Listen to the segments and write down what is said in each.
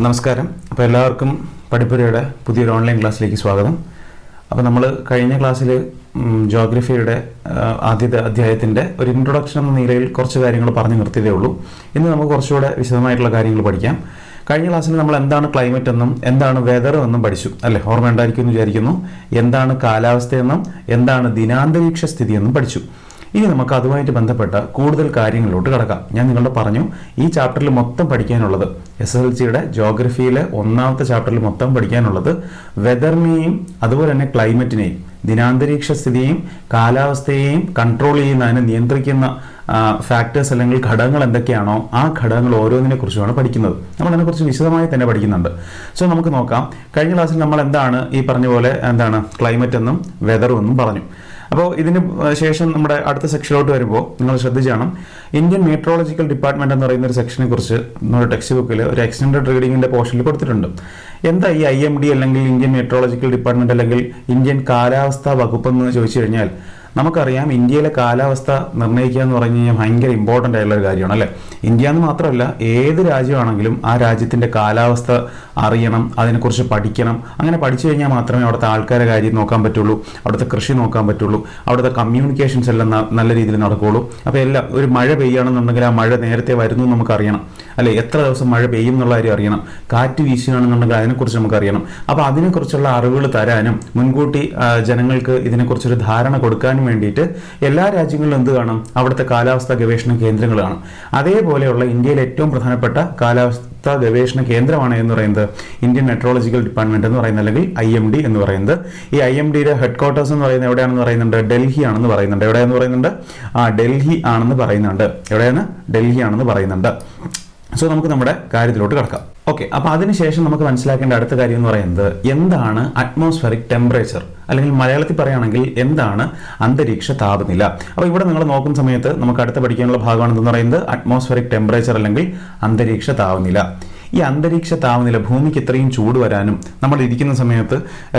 നമസ്കാരം. അപ്പോൾ എല്ലാവർക്കും പഠിപ്പുരയുടെ പുതിയൊരു ഓൺലൈൻ ക്ലാസ്സിലേക്ക് സ്വാഗതം. അപ്പോൾ നമ്മൾ കഴിഞ്ഞ ക്ലാസ്സിൽ ജോഗ്രഫിയുടെ ആദ്യത്തെ അധ്യായത്തിൻ്റെ ഒരു ഇൻട്രൊഡക്ഷൻ എന്ന നിലയിൽ കുറച്ച് കാര്യങ്ങൾ പറഞ്ഞു നിർത്തിയതേ ഉള്ളൂ. ഇന്ന് നമുക്ക് കുറച്ചുകൂടെ വിശദമായിട്ടുള്ള കാര്യങ്ങൾ പഠിക്കാം. കഴിഞ്ഞ ക്ലാസ്സിൽ നമ്മൾ എന്താണ് ക്ലൈമറ്റ് എന്നും എന്താണ് വെതർ എന്നും പഠിച്ചു അല്ലേ? ഓർമ്മ ഉണ്ടായിരിക്കും എന്ന് വിചാരിക്കുന്നു. എന്താണ് കാലാവസ്ഥയെന്നും എന്താണ് ദിനാന്തരീക്ഷ സ്ഥിതി എന്നും പഠിച്ചു. ഇനി നമുക്ക് അതുമായിട്ട് ബന്ധപ്പെട്ട കൂടുതൽ കാര്യങ്ങളിലോട്ട് കിടക്കാം. ഞാൻ നിങ്ങളോട് പറഞ്ഞു, ഈ ചാപ്റ്ററിൽ മൊത്തം പഠിക്കാനുള്ളത് SSLCയുടെ ജോഗ്രഫിയിലെ ഒന്നാമത്തെ ചാപ്റ്ററിൽ മൊത്തം പഠിക്കാനുള്ളത് വെതറിനെയും അതുപോലെ തന്നെ ക്ലൈമറ്റിനെയും ദിനാന്തരീക്ഷ സ്ഥിതിയെയും കാലാവസ്ഥയെയും കൺട്രോൾ ചെയ്യുന്ന, അതിനെ നിയന്ത്രിക്കുന്ന ഫാക്ടേഴ്സ് അല്ലെങ്കിൽ ഘടകങ്ങൾ എന്തൊക്കെയാണോ ആ ഘടകങ്ങൾ ഓരോന്നിനെ കുറിച്ചുമാണ് പഠിക്കുന്നത്. നമ്മൾ അതിനെക്കുറിച്ച് വിശദമായി തന്നെ പഠിക്കുന്നുണ്ട്. സോ നമുക്ക് നോക്കാം. കഴിഞ്ഞ ക്ലാസ്സിൽ നമ്മൾ എന്താണ് ഈ പറഞ്ഞ പോലെ എന്താണ് ക്ലൈമറ്റ് എന്നും വെതറും എന്നും പറഞ്ഞു. അപ്പോൾ ഇതിന് ശേഷം നമ്മുടെ അടുത്ത സെക്ഷനിലോട്ട് വരുമ്പോൾ നിങ്ങൾ ശ്രദ്ധിച്ചാണം, ഇന്ത്യൻ മെട്രോളജിക്കൽ ഡിപ്പാർട്ട്മെന്റ് എന്ന് പറയുന്ന ഒരു സെക്ഷനെ കുറിച്ച് നമ്മുടെ ടെക്സ്റ്റ് ബുക്കിൽ ഒരു എക്സ്റ്റൻഡഡ് റീഡിങ്ങിന്റെ പോർഷനിൽ കൊടുത്തിട്ടുണ്ട്. എന്താ ഈ IMD അല്ലെങ്കിൽ ഇന്ത്യൻ മെട്രോളജിക്കൽ ഡിപ്പാർട്ട്മെന്റ് അല്ലെങ്കിൽ ഇന്ത്യൻ കാലാവസ്ഥാ വകുപ്പ് എന്ന് ചോദിച്ചു കഴിഞ്ഞാൽ, നമുക്കറിയാം ഇന്ത്യയിലെ കാലാവസ്ഥ നിർണ്ണയിക്കുക എന്ന് പറഞ്ഞു കഴിഞ്ഞാൽ ഭയങ്കര ഇമ്പോർട്ടൻ്റ് ആയിട്ടുള്ള ഒരു കാര്യമാണ് അല്ലേ? ഇന്ത്യ എന്ന് മാത്രമല്ല, ഏത് രാജ്യമാണെങ്കിലും ആ രാജ്യത്തിൻ്റെ കാലാവസ്ഥ അറിയണം, അതിനെക്കുറിച്ച് പഠിക്കണം. അങ്ങനെ പഠിച്ചു കഴിഞ്ഞാൽ മാത്രമേ അവിടുത്തെ ആൾക്കാരെ കാര്യം നോക്കാൻ പറ്റുള്ളൂ, അവിടുത്തെ കൃഷി നോക്കാൻ പറ്റുള്ളൂ, അവിടുത്തെ കമ്മ്യൂണിക്കേഷൻസ് എല്ലാം നല്ല രീതിയിൽ നടക്കുകയുള്ളൂ. അപ്പോൾ എല്ലാം ഒരു മഴ പെയ്യണമെന്നുണ്ടെങ്കിൽ ആ മഴ നേരത്തെ വരുന്നു നമുക്കറിയണം അല്ലേ? എത്ര ദിവസം മഴ പെയ്യും എന്നുള്ള കാര്യം അറിയണം. കാറ്റ് വീശുകയാണെന്നുണ്ടെങ്കിൽ അതിനെക്കുറിച്ച് നമുക്കറിയണം. അപ്പോൾ അതിനെക്കുറിച്ചുള്ള അറിവുകൾ തരാനും മുൻകൂട്ടി ജനങ്ങൾക്ക് ഇതിനെക്കുറിച്ചൊരു ധാരണ കൊടുക്കാനും വേണ്ടിയിട്ട് എല്ലാ രാജ്യങ്ങളിലും എന്ത് കാണും? അവിടുത്തെ കാലാവസ്ഥാ ഗവേഷണ കേന്ദ്രങ്ങൾ കാണും. അതേപോലെയുള്ള ഇന്ത്യയിലെ ഏറ്റവും പ്രധാനപ്പെട്ട കാലാവസ്ഥാ ഗവേഷണ കേന്ദ്രമാണ് എന്ന് പറയുന്നത് ഇന്ത്യൻ മെട്രോളജിക്കൽ ഡിപ്പാർട്ട്മെന്റ് എന്ന് പറയുന്നത്, അല്ലെങ്കിൽ IMD എന്ന് പറയുന്നത്. ഈ IMDയുടെ ഹെഡ് ക്വാർട്ടേഴ്സ് എന്ന് പറയുന്നത് എവിടെയാണെന്ന് പറയുന്നുണ്ട്? ഡൽഹി ആണെന്ന് പറയുന്നുണ്ട്. എവിടെയാണെന്ന് പറയുന്നുണ്ട്? ഡൽഹി ആണെന്ന് പറയുന്നുണ്ട്. എവിടെയാണ്? ഡൽഹി ആണെന്ന് പറയുന്നുണ്ട്. സോ നമുക്ക് നമ്മുടെ കാര്യത്തിലോട്ട് കിടക്കാം. ഓക്കെ, അപ്പോൾ അതിനുശേഷം നമുക്ക് മനസ്സിലാക്കേണ്ട അടുത്ത കാര്യം എന്ന് പറയുന്നത് എന്താണ് അറ്റ്മോസ്ഫെറിക് ടെമ്പറേച്ചർ, അല്ലെങ്കിൽ മലയാളത്തിൽ പറയുകയാണെങ്കിൽ എന്താണ് അന്തരീക്ഷ താപനില. അപ്പോൾ ഇവിടെ നിങ്ങൾ നോക്കുന്ന സമയത്ത് നമുക്ക് അടുത്ത് പഠിക്കാനുള്ള ഭാഗമാണെന്ന് പറയുന്നത് അറ്റ്മോസ്ഫെറിക് ടെമ്പറേച്ചർ അല്ലെങ്കിൽ അന്തരീക്ഷ താപനില. ഈ അന്തരീക്ഷ താപനില, ഭൂമിക്ക് ഇത്രയും ചൂട് വരാനും നമ്മൾ ഇരിക്കുന്ന സമയത്ത്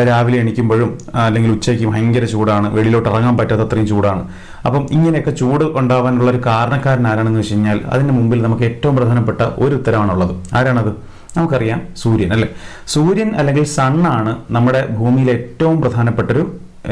രാവിലെ എണീക്കുമ്പോഴും അല്ലെങ്കിൽ ഉച്ചയ്ക്ക് ഭയങ്കര ചൂടാണ്, വെളിയിലോട്ട് ഇറങ്ങാൻ പറ്റാത്ത അത്രയും ചൂടാണ്. അപ്പം ഇങ്ങനെയൊക്കെ ചൂട് ഉണ്ടാവാനുള്ള ഒരു കാരണക്കാരൻ ആരാണെന്ന് വെച്ച് കഴിഞ്ഞാൽ അതിന് മുമ്പിൽ നമുക്ക് ഏറ്റവും പ്രധാനപ്പെട്ട ഒരു ഉത്തരവാണുള്ളത്. ആരാണത്? നമുക്കറിയാം, സൂര്യൻ അല്ലേ? സൂര്യൻ അല്ലെങ്കിൽ സണ്ണാണ് നമ്മുടെ ഭൂമിയിലെ ഏറ്റവും പ്രധാനപ്പെട്ടൊരു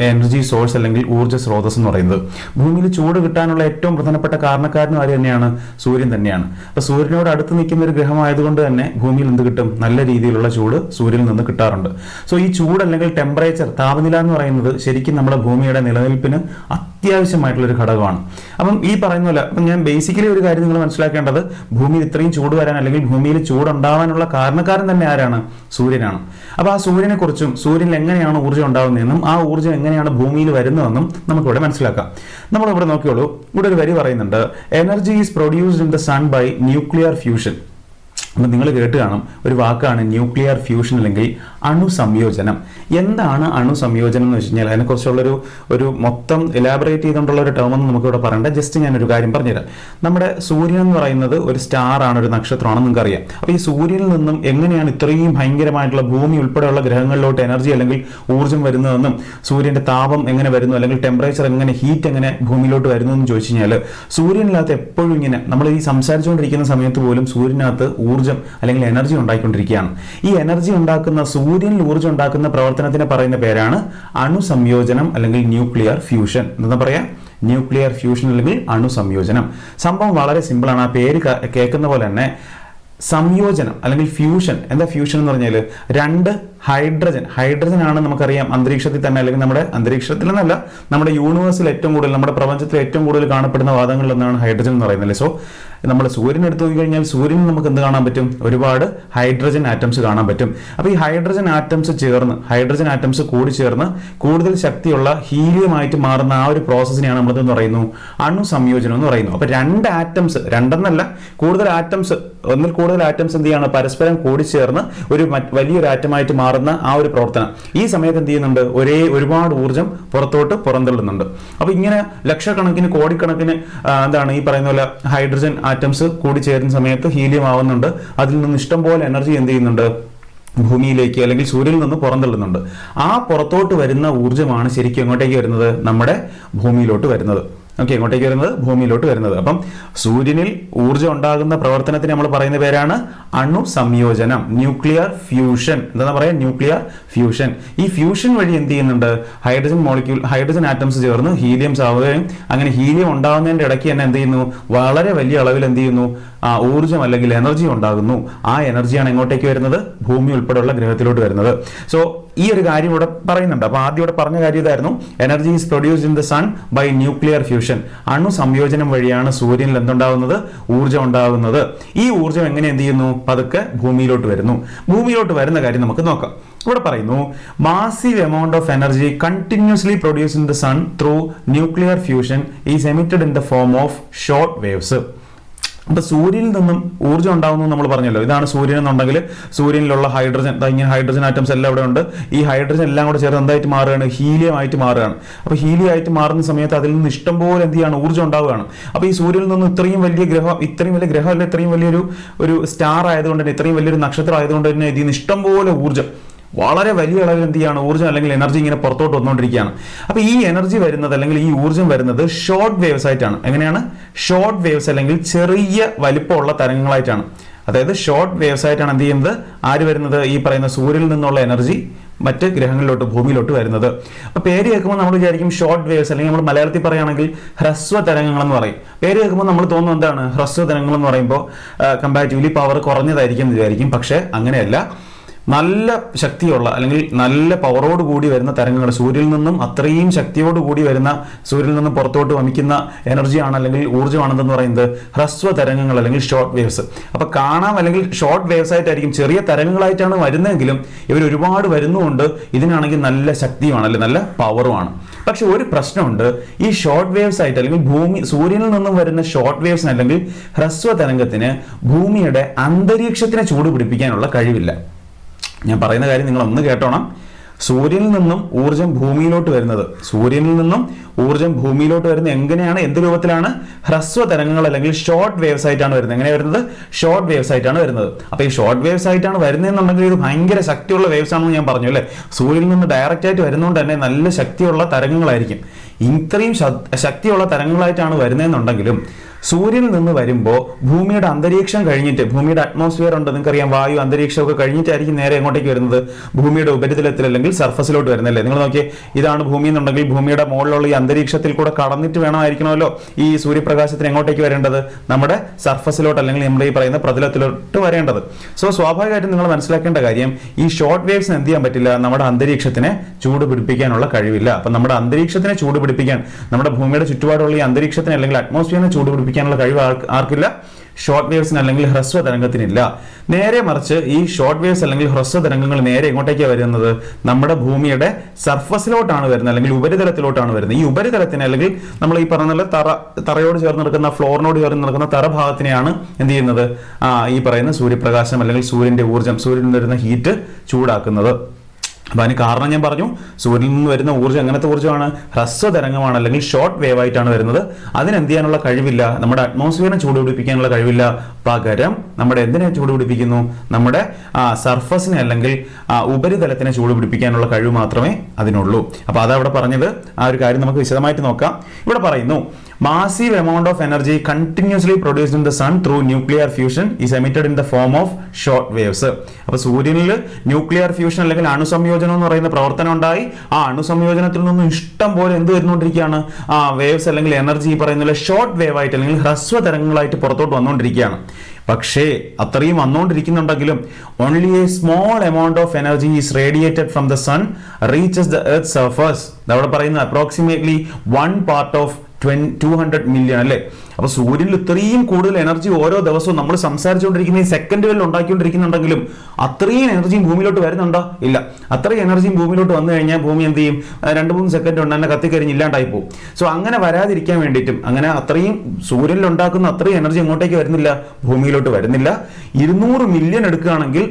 എനർജി സോഴ്സ് അല്ലെങ്കിൽ ഊർജ്ജ സ്രോതസ് എന്ന് പറയുന്നത്. ഭൂമിയിൽ ചൂട് കിട്ടാനുള്ള ഏറ്റവും പ്രധാനപ്പെട്ട കാരണക്കാരനും ആര് തന്നെയാണ്? സൂര്യൻ തന്നെയാണ്. അപ്പോൾ സൂര്യനോട് അടുത്ത് നിൽക്കുന്ന ഒരു ഗ്രഹമായതുകൊണ്ട് തന്നെ ഭൂമിയിൽ എന്ത് കിട്ടും? നല്ല രീതിയിലുള്ള ചൂട് സൂര്യനിൽ നിന്ന് കിട്ടാറുണ്ട്. സോ ഈ ചൂട് അല്ലെങ്കിൽ ടെമ്പറേച്ചർ, താപനില എന്ന് പറയുന്നത് ശരിക്കും നമ്മുടെ ഭൂമിയുടെ നിലനിൽപ്പിന് അത്യാവശ്യമായിട്ടുള്ളൊരു ഘടകമാണ്. അപ്പം ഈ പറയുന്ന പോലെ അപ്പം ഞാൻ ബേസിക്കലി ഒരു കാര്യം നിങ്ങൾ മനസ്സിലാക്കേണ്ടത്, ഭൂമിയിൽ ഇത്രയും ചൂട് വരാൻ അല്ലെങ്കിൽ ഭൂമിയിൽ ചൂടുണ്ടാവാനുള്ള കാരണക്കാരൻ തന്നെ ആരാണ്? സൂര്യനാണ്. അപ്പോൾ ആ സൂര്യനെ കുറിച്ചും സൂര്യനിൽ എങ്ങനെയാണ് ഊർജ്ജം ഉണ്ടാകുന്നതെന്നും ആ ഊർജ്ജം എങ്ങനെയാണ് ഭൂമിയിൽ വരുന്നതെന്നും നമുക്കിവിടെ മനസ്സിലാക്കാം. നമ്മളിവിടെ നോക്കിയോളൂ, ഇവിടെ ഒരു വരി പറയുന്നുണ്ട്, energy is produced in the sun by nuclear fusion. അപ്പം നിങ്ങൾ കേട്ട് കാണും, ഒരു വാക്കാണ് ന്യൂക്ലിയർ ഫ്യൂഷൻ അല്ലെങ്കിൽ അണുസംയോജനം. എന്താണ് അണുസംയോജനം എന്ന് വെച്ച് കഴിഞ്ഞാൽ അതിനെക്കുറിച്ചുള്ളൊരു മൊത്തം എലാബറേറ്റ് ചെയ്തുകൊണ്ടുള്ള ഒരു ടേം ഒന്നും നമുക്കിവിടെ പറയണ്ട. ജസ്റ്റ് ഞാനൊരു കാര്യം പറഞ്ഞുതരാം. നമ്മുടെ സൂര്യൻ എന്ന് പറയുന്നത് ഒരു സ്റ്റാർ ആണ്, ഒരു നക്ഷത്രമാണെന്ന് നിങ്ങൾക്കറിയാം. അപ്പോൾ ഈ സൂര്യനിൽ നിന്നും എങ്ങനെയാണ് ഇത്രയും ഭയങ്കരമായിട്ടുള്ള ഭൂമി ഉൾപ്പെടെയുള്ള ഗ്രഹങ്ങളിലോട്ട് എനർജി അല്ലെങ്കിൽ ഊർജ്ജം വരുന്നതെന്നും സൂര്യന്റെ താപം എങ്ങനെ വരുന്നു അല്ലെങ്കിൽ ടെമ്പറേച്ചർ എങ്ങനെ, ഹീറ്റ് എങ്ങനെ ഭൂമിയിലോട്ട് വരുന്നു എന്ന് ചോദിച്ചു കഴിഞ്ഞാൽ, സൂര്യനിനകത്ത് എപ്പോഴും ഇങ്ങനെ നമ്മൾ ഈ സംസാരിച്ചുകൊണ്ടിരിക്കുന്ന സമയത്ത് പോലും സൂര്യനകത്ത് ഊർജ്ജം അല്ലെങ്കിൽ എനർജി ഉണ്ടായിക്കൊണ്ടിരിക്കുകയാണ്. ഈ എനർജി ഉണ്ടാക്കുന്ന, സൂര്യനിൽ ഊർജ്ജം ഉണ്ടാക്കുന്ന പ്രവർത്തനത്തിന് പറയുന്ന പേരാണ് അണുസംയോജനം അല്ലെങ്കിൽ ന്യൂക്ലിയർ ഫ്യൂഷൻ. എന്താ പറയാ? ന്യൂക്ലിയർ ഫ്യൂഷൻ അല്ലെങ്കിൽ അണുസംയോജനം. സംഭവം വളരെ സിമ്പിൾ ആണ്. ആ പേര് കേൾക്കുന്ന പോലെ തന്നെ സംയോജനം അല്ലെങ്കിൽ ഫ്യൂഷൻ. എന്താ ഫ്യൂഷൻ എന്ന് പറഞ്ഞാൽ രണ്ട് ഹൈഡ്രജൻ ആണ് നമുക്കറിയാം അന്തരീക്ഷത്തിൽ തന്നെ, അല്ലെങ്കിൽ നമ്മുടെ അന്തരീക്ഷത്തിൽ എന്നല്ല, നമ്മുടെ യൂണിവേഴ്സിൽ ഏറ്റവും കൂടുതൽ, നമ്മുടെ പ്രപഞ്ചത്തിൽ ഏറ്റവും കൂടുതൽ കാണപ്പെടുന്ന വാതകങ്ങളിൽ ഒന്നാണ് ഹൈഡ്രജൻ എന്ന് പറയുന്നത്. സോ നമ്മൾ സൂര്യൻ എടുത്തു നോക്കിക്കഴിഞ്ഞാൽ സൂര്യനിൽ നമുക്ക് എന്ത് കാണാൻ പറ്റും? ഒരുപാട് ഹൈഡ്രജൻ ആറ്റംസ് കാണാൻ പറ്റും. അപ്പോൾ ഈ ഹൈഡ്രജൻ ആറ്റംസ് കൂടി ചേർന്ന് കൂടുതൽ ശക്തിയുള്ള ഹീലിയമായിട്ട് മാറുന്ന ആ ഒരു പ്രോസസ്സിനെയാണ് നമ്മളെന്ന് പറയുന്നു അണുസംയോജനം എന്ന് പറയുന്നു. അപ്പോൾ രണ്ട് ആറ്റംസ്, രണ്ടെന്നല്ല കൂടുതൽ ആറ്റംസ്, ഒന്നിൽ കൂടുതൽ ആറ്റംസ് എന്ത് ചെയ്യാണ്? പരസ്പരം കൂടി ചേർന്ന് ഒരു വലിയൊരു ആറ്റമായിട്ട് മാറുന്ന ആ ഒരു പ്രവർത്തനം ഈ സമയത്ത് എന്ത് ചെയ്യുന്നുണ്ട്? ഒരുപാട് ഊർജ്ജം പുറന്തള്ളുന്നുണ്ട്. അപ്പോൾ ഇങ്ങനെ ലക്ഷക്കണക്കിന് കോടിക്കണക്കിന് എന്താണ് ഈ പറയുന്ന പോലെ ഹൈഡ്രജൻ ആറ്റംസ് കൂടി ചേരുന്ന സമയത്ത് ഹീലിയം ആവുന്നുണ്ട്. അതിൽ നിന്ന് ഇഷ്ടംപോലെ എനർജി എന്ത് ചെയ്യുന്നുണ്ട്? ഭൂമിയിലേക്ക് അല്ലെങ്കിൽ സൂര്യനിൽ നിന്ന് പുറന്തള്ളുന്നുണ്ട്. ആ പുറത്തോട്ട് വരുന്ന ഊർജ്ജമാണ് ശരിക്കും എങ്ങോട്ടേക്ക് വരുന്നത്? നമ്മുടെ ഭൂമിയിലോട്ട് വരുന്നത്. ഓക്കെ, ഇങ്ങോട്ടേക്ക് വരുന്നത് ഭൂമിയിലോട്ട് വരുന്നത്. അപ്പം സൂര്യനിൽ ഊർജ്ജം ഉണ്ടാകുന്ന പ്രവർത്തനത്തിന് നമ്മൾ പറയുന്ന പേരാണ് അണുസംയോജനം, ന്യൂക്ലിയർ ഫ്യൂഷൻ. എന്താ പറയുക? Nuclear fusion. ഈ ഫ്യൂഷൻ വഴി എന്ത് ചെയ്യുന്നുണ്ട്? ഹൈഡ്രജൻ ആറ്റംസ് ചേർന്ന് ഹീലിയംസ് ആവുകയും അങ്ങനെ ഹീലിയം ഉണ്ടാകുന്നതിന്റെ ഇടയ്ക്ക് തന്നെ എന്ത് ചെയ്യുന്നു? വളരെ വലിയ അളവിൽ എന്ത് ചെയ്യുന്നു? ഊർജ്ജം അല്ലെങ്കിൽ എനർജി ഉണ്ടാകുന്നു. ആ എനർജിയാണ് എങ്ങോട്ടേക്ക് വരുന്നത്? ഭൂമി ഉൾപ്പെടെയുള്ള ഗ്രഹത്തിലോട്ട് വരുന്നത്. സോ ഈ ഒരു കാര്യം ഇവിടെ പറയുന്നുണ്ട്. അപ്പൊ ആദ്യം ഇവിടെ പറഞ്ഞ കാര്യം ഇതായിരുന്നു, energy is produced in the sun by nuclear fusion. അണു സംയോജനം വഴിയാണ് സൂര്യനിൽ എന്തുണ്ടാകുന്നത്? ഊർജ്ജം ഉണ്ടാകുന്നത്. ഈ ഊർജ്ജം എങ്ങനെ എന്ത് ചെയ്യുന്നു? പതുക്കെ ഭൂമിയിലോട്ട് വരുന്നു. ഭൂമിയിലോട്ട് വരുന്ന കാര്യം നമുക്ക് നോക്കാം. ഇവിടെ പറയുന്നു, massive amount of energy continuously produce in the sun through nuclear fusion is emitted in the form of short waves. അപ്പൊ സൂര്യനിൽ നിന്നും ഊർജ്ജം ഉണ്ടാകുന്നു നമ്മൾ പറഞ്ഞല്ലോ. ഇതാണ് സൂര്യൻ എന്നുണ്ടെങ്കിൽ സൂര്യനിലുള്ള ഹൈഡ്രജൻ, ഇങ്ങനെ ഹൈഡ്രജൻ ആറ്റംസ് എല്ലാം ഇവിടെ ഉണ്ട്. ഈ ഹൈഡ്രജൻ എല്ലാം കൂടെ ചേർന്ന് എന്തായിട്ട് മാറുകയാണ്? ഹീലിയം ആയിട്ട് മാറുകയാണ്. അപ്പൊ ഹീലിയം ആയിട്ട് മാറുന്ന സമയത്ത് അതിൽ നിന്ന് ഇഷ്ടംപോലെ എന്ത് ചെയ്യാണ്? ഊർജ്ജം ഉണ്ടാവുകയാണ്. അപ്പൊ ഈ സൂര്യനിൽ നിന്ന് ഇത്രയും വലിയ ഗ്രഹമല്ല, ഇത്രയും വലിയൊരു സ്റ്റാർ ആയതുകൊണ്ട് തന്നെ, ഇത്രയും വലിയൊരു നക്ഷത്രം ആയതുകൊണ്ട് തന്നെ ഇതിൽ നിന്ന് ഇഷ്ടംപോലെ ഊർജ്ജം, വളരെ വലിയ അളവിൽ എന്ത് ചെയ്യാണ്? ഊർജ്ജം അല്ലെങ്കിൽ എനർജി ഇങ്ങനെ പുറത്തോട്ട് വന്നുകൊണ്ടിരിക്കുകയാണ്. അപ്പൊ ഈ എനർജി വരുന്നത് അല്ലെങ്കിൽ ഈ ഊർജ്ജം വരുന്നത് ഷോർട്ട് വേവ്സ് ആയിട്ടാണ്. എങ്ങനെയാണ്? ഷോർട്ട് വേവ്സ് അല്ലെങ്കിൽ ചെറിയ വലിപ്പമുള്ള തരംഗങ്ങളായിട്ടാണ്. അതായത് ഷോർട്ട് വേവ്സ് ആയിട്ടാണ് എന്ത് ചെയ്യുന്നത്? ആര് വരുന്നത്? ഈ പറയുന്ന സൂര്യനിൽ നിന്നുള്ള എനർജി മറ്റ് ഗ്രഹങ്ങളിലോട്ട്, ഭൂമിയിലോട്ട് വരുന്നത്. അപ്പൊ പേര് കേൾക്കുമ്പോൾ നമ്മൾ വിചാരിക്കും ഷോർട്ട് വേവ്സ്, അല്ലെങ്കിൽ നമ്മൾ മലയാളത്തിൽ പറയുകയാണെങ്കിൽ ഹ്രസ്വ തരംഗങ്ങൾ എന്ന് പറയും. പേര് കേൾക്കുമ്പോൾ നമ്മൾ തോന്നുന്നത് എന്താണ്? ഹ്രസ്വ തരംഗങ്ങൾ എന്ന് പറയുമ്പോൾ കമ്പാരിറ്റീവ്ലി പവർ കുറഞ്ഞതായിരിക്കും എന്ന് വിചാരിക്കും. പക്ഷെ അങ്ങനെയല്ല. നല്ല ശക്തിയുള്ള അല്ലെങ്കിൽ നല്ല പവറോട് കൂടി വരുന്ന തരംഗങ്ങൾ, സൂര്യനിൽ നിന്നും അത്രയും ശക്തിയോട് കൂടി വരുന്ന, സൂര്യനിൽ നിന്നും പുറത്തോട്ട് വമിക്കുന്ന എനർജിയാണ് അല്ലെങ്കിൽ ഊർജ്ജമാണെന്ന് പറയുന്നത് ഹ്രസ്വ തരംഗങ്ങൾ അല്ലെങ്കിൽ ഷോർട്ട് വേവ്സ്. അപ്പൊ കാണാം അല്ലെങ്കിൽ ഷോർട്ട് വേവ്സ് ആയിട്ടായിരിക്കും, ചെറിയ തരംഗങ്ങളായിട്ടാണ് വരുന്നതെങ്കിലും ഇവർ ഒരുപാട് വരുന്നുകൊണ്ട് ഇതിനാണെങ്കിൽ നല്ല ശക്തിയുമാണ്, അല്ലെങ്കിൽ നല്ല പവറുമാണ്. പക്ഷെ ഒരു പ്രശ്നമുണ്ട്, ഈ ഷോർട്ട് വേവ്സ് ആയിട്ട് അല്ലെങ്കിൽ സൂര്യനിൽ നിന്നും വരുന്ന ഷോർട്ട് വേവ്സിന് അല്ലെങ്കിൽ ഹ്രസ്വ തരംഗത്തിന് ഭൂമിയുടെ അന്തരീക്ഷത്തിനെ ചൂട് പിടിപ്പിക്കാനുള്ള കഴിവില്ല. ഞാൻ പറയുന്ന കാര്യം നിങ്ങൾ ഒന്ന് കേട്ടോണം. സൂര്യനിൽ നിന്നും ഊർജ്ജം ഭൂമിയിലോട്ട് വരുന്നത്, എങ്ങനെയാണ്? എന്ത് രൂപത്തിലാണ്? ഹ്രസ്വ തരംഗങ്ങൾ അല്ലെങ്കിൽ ഷോർട്ട് വേവ്സ് ആയിട്ടാണ് വരുന്നത്. എങ്ങനെ വരുന്നത്? ഷോർട്ട് വേവ്സ് ആയിട്ടാണ് വരുന്നത്. അപ്പൊ ഈ ഷോർട്ട് വേവ്സ് ആയിട്ടാണ് വരുന്നതെന്നുണ്ടെങ്കിൽ ഇത് ഭയങ്കര ശക്തിയുള്ള വേവ്സ് ആണെന്ന് ഞാൻ പറഞ്ഞു അല്ലേ. സൂര്യനിൽ നിന്ന് ഡയറക്റ്റ് ആയിട്ട് വരുന്നതുകൊണ്ട് തന്നെ നല്ല ശക്തിയുള്ള തരംഗങ്ങളായിരിക്കും. ഇത്രയും ശക്തിയുള്ള തരംഗങ്ങളായിട്ടാണ് വരുന്നതെന്നുണ്ടെങ്കിലും സൂര്യനിൽ നിന്ന് വരുമ്പോൾ ഭൂമിയുടെ അന്തരീക്ഷം കഴിഞ്ഞിട്ട്, ഭൂമിയുടെ അറ്റ്മോസ്ഫിയർ ഉണ്ട്, നിങ്ങൾക്കറിയാം, വായു അന്തരീക്ഷമൊക്കെ കഴിഞ്ഞിട്ടായിരിക്കും നേരെ എങ്ങോട്ടേക്ക് വരുന്നത്? ഭൂമിയുടെ ഉപരിതലത്തിൽ അല്ലെങ്കിൽ സർഫസിലോട്ട് വരുന്നല്ലേ. നിങ്ങൾ നോക്കിയേ, ഇതാണ് ഭൂമി എന്നുണ്ടെങ്കിൽ ഭൂമിയുടെ മുകളിലുള്ള ഈ അന്തരീക്ഷത്തിൽ കൂടെ കടന്നിട്ട് വേണമായിരിക്കണമല്ലോ ഈ സൂര്യപ്രകാശത്തിന് എങ്ങോട്ടേക്ക് വരേണ്ടത്? നമ്മുടെ സർഫസിലോട്ട് അല്ലെങ്കിൽ നമ്മുടെ ഈ പറയുന്ന പ്രതലത്തിലോട്ട് വരേണ്ടത്. സോ സ്വാഭാവികമായിട്ടും നിങ്ങൾ മനസ്സിലാക്കേണ്ട കാര്യം, ഈ ഷോർട്ട് വേവ്സിന് എന്ത് ചെയ്യാൻ പറ്റില്ല? നമ്മുടെ അന്തരീക്ഷത്തിനെ ചൂട് പിടിപ്പിക്കാനുള്ള കഴിവില്ല. അപ്പൊ നമ്മുടെ അന്തരീക്ഷത്തിനെ ചൂട് പിടിപ്പിക്കാൻ, നമ്മുടെ ഭൂമിയുടെ ചുറ്റുപാടുള്ള ഈ അന്തരീക്ഷത്തിന് അല്ലെങ്കിൽ അറ്റ്മോസ്ഫിയറിനെ ചൂട് പിടിപ്പിക്കാനുള്ള കഴിവ് ആർക്കില്ല? ഷോർട്ട് വേവ്സിന് അല്ലെങ്കിൽ ഹ്രസ്വ തരംഗത്തിനില്ല. നേരെ മറിച്ച് ഈ ഷോർട്ട് വേവ്സ് അല്ലെങ്കിൽ ഹ്രസ്വ തരംഗങ്ങൾ നേരെ എങ്ങോട്ടേക്കാണ് വരുന്നത്? നമ്മുടെ ഭൂമിയുടെ സർഫസിലോട്ടാണ് വരുന്നത് അല്ലെങ്കിൽ ഉപരിതലത്തിലോട്ടാണ് വരുന്നത്. ഈ ഉപരിതലത്തിന് അല്ലെങ്കിൽ നമ്മൾ ഈ പറഞ്ഞ തറയോട് ചേർന്ന് നിൽക്കുന്ന, ഫ്ലോറിനോട് ചേർന്ന് നിൽക്കുന്ന തറഭാഗത്തിനെയാണ് എന്ത് ചെയ്യുന്നത്? ഈ പറയുന്ന സൂര്യപ്രകാശം അല്ലെങ്കിൽ സൂര്യന്റെ ഊർജ്ജം, സൂര്യനിൽ നിന്ന് വരുന്ന ഹീറ്റ് ചൂടാക്കുന്നത്. അപ്പൊ അതിന് കാരണം ഞാൻ പറഞ്ഞു, സൂര്യനിൽ നിന്ന് വരുന്ന ഊർജ്ജം എങ്ങനത്തെ ഊർജ്ജമാണ്? ഹ്രസ്വ തരംഗമാണ് അല്ലെങ്കിൽ ഷോർട്ട് വേവ് ആയിട്ടാണ് വരുന്നത്. അതിനെന്ത് ചെയ്യാനുള്ള കഴിവില്ല, നമ്മുടെ അറ്റ്മോസ്ഫിയറിനെ ചൂടുപിടിപ്പിക്കാനുള്ള കഴിവില്ല. പകരം നമ്മുടെ എന്തിനെ ചൂടുപിടിപ്പിക്കുന്നു? നമ്മുടെ സർഫസിനെ അല്ലെങ്കിൽ ഉപരിതലത്തിനെ ചൂടുപിടിപ്പിക്കാനുള്ള കഴിവ് മാത്രമേ അതിനുള്ളൂ. അപ്പൊ അതാ ഇവിടെ പറഞ്ഞത്. ആ ഒരു കാര്യം നമുക്ക് വിശദമായിട്ട് നോക്കാം. ഇവിടെ പറയുന്നു, massive amount of energy continuously produced in the sun through nuclear fusion is emitted in the form of short waves. അപ്പൊ സൂര്യനിൽ ന്യൂക്ലിയർ ഫ്യൂഷൻ അല്ലെങ്കിൽ അണുസംയോജനം എന്ന് പറയുന്ന പ്രവർത്തനം ഉണ്ടായി. ആ അണുസംയോജനത്തിൽ നിന്നും ഇഷ്ടം പോലെ എന്ത് വരുന്നുകൊണ്ടിരിക്കുകയാണ്? വേവ്സ് അല്ലെങ്കിൽ എനർജി പറയുന്ന ഷോർട്ട് വേവ് ആയിട്ട് അല്ലെങ്കിൽ ഹ്രസ്വ തരംഗങ്ങളായിട്ട് പുറത്തോട്ട് വന്നുകൊണ്ടിരിക്കുകയാണ്. പക്ഷേ അത്രയും വന്നുകൊണ്ടിരിക്കുന്നുണ്ടെങ്കിലും only a small amount of energy is radiated from the sun reaches the earth surface. അവിടെ പറയുന്നത് അപ്രോക്സിമേറ്റ്ലി 1 part of 200 million അല്ലേ. അപ്പൊ സൂര്യനിൽ ഇത്രയും കൂടുതൽ എനർജി ഓരോ ദിവസവും നമ്മൾ സംസാരിച്ചുകൊണ്ടിരിക്കുന്ന ഈ സെക്കൻഡുകളിൽ ഉണ്ടാക്കിക്കൊണ്ടിരിക്കുന്നുണ്ടെങ്കിലും അത്രയും എനർജിയും ഭൂമിയിലോട്ട് വരുന്നുണ്ടോ? ഇല്ല. അത്രയും എനർജിയും ഭൂമിയിലോട്ട് വന്നു കഴിഞ്ഞാൽ ഭൂമി എന്ത് ചെയ്യും? 2-3 സെക്കൻഡ് കൊണ്ട് തന്നെ കത്തിക്കരിഞ്ഞ് ഇല്ലാണ്ടായി പോകും. സോ അങ്ങനെ വരാതിരിക്കാൻ വേണ്ടിയിട്ടും, അങ്ങനെ അത്രയും സൂര്യനിൽ ഉണ്ടാക്കുന്ന അത്രയും എനർജി എങ്ങോട്ടേക്ക് വരുന്നില്ല? ഭൂമിയിലോട്ട് വരുന്നില്ല. 200 മില്യൺ എടുക്കുകയാണെങ്കിൽ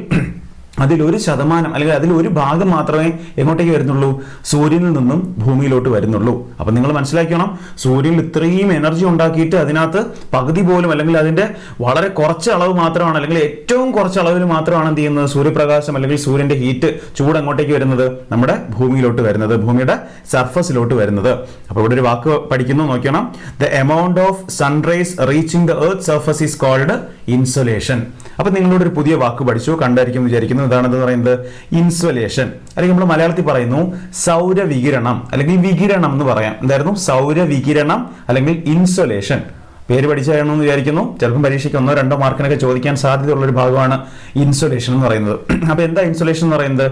അതിലൊരു ശതമാനം അല്ലെങ്കിൽ അതിലൊരു ഭാഗം മാത്രമേ എങ്ങോട്ടേക്ക് വരുന്നുള്ളൂ? സൂര്യനിൽ നിന്നും ഭൂമിയിലോട്ട് വരുന്നുള്ളൂ. അപ്പം നിങ്ങൾ മനസ്സിലാക്കണം, സൂര്യനിൽ ഇത്രയും എനർജി ഉണ്ടാക്കിയിട്ട് അതിനകത്ത് പകുതി പോലും അല്ലെങ്കിൽ അതിൻ്റെ വളരെ കുറച്ച് അളവ് മാത്രമാണ്, അല്ലെങ്കിൽ ഏറ്റവും കുറച്ച് അളവിൽ മാത്രമാണ് എന്ത് ചെയ്യുന്നത്? സൂര്യപ്രകാശം അല്ലെങ്കിൽ സൂര്യൻ്റെ ഹീറ്റ്, ചൂട് എങ്ങോട്ടേക്ക് വരുന്നത്? നമ്മുടെ ഭൂമിയിലോട്ട് വരുന്നത്, ഭൂമിയുടെ സർഫസിലോട്ട് വരുന്നത്. അപ്പോൾ ഇവിടെ ഒരു വാക്ക് പഠിക്കുന്നു, നോക്കണം. The amount of sunrise reaching the earth surface is called insolation. അപ്പൊ നിങ്ങളോട് ഒരു പുതിയ വാക്ക് പഠിച്ചു, കണ്ടായിരിക്കും വിചാരിക്കുന്നു. എന്താണെന്ന് പറയുന്നത്? ഇൻസൊലേഷൻ. അല്ലെങ്കിൽ നമ്മൾ മലയാളത്തിൽ പറയുന്നു സൗരവികിരണം അല്ലെങ്കിൽ വികിരണം എന്ന് പറയാം. എന്തായിരുന്നു? സൗരവികിരണം അല്ലെങ്കിൽ ഇൻസൊലേഷൻ. പേര് പഠിച്ചാണെന്ന് വിചാരിക്കുന്നു. ചിലപ്പോൾ പരീക്ഷയ്ക്ക് 1-2 മാർക്കിനൊക്കെ ചോദിക്കാൻ സാധ്യതയുള്ള ഒരു ഭാഗമാണ് ഇൻസൊലേഷൻ എന്ന് പറയുന്നത്. അപ്പൊ എന്താ ഇൻസൊലേഷൻ എന്ന് പറയുന്നത്?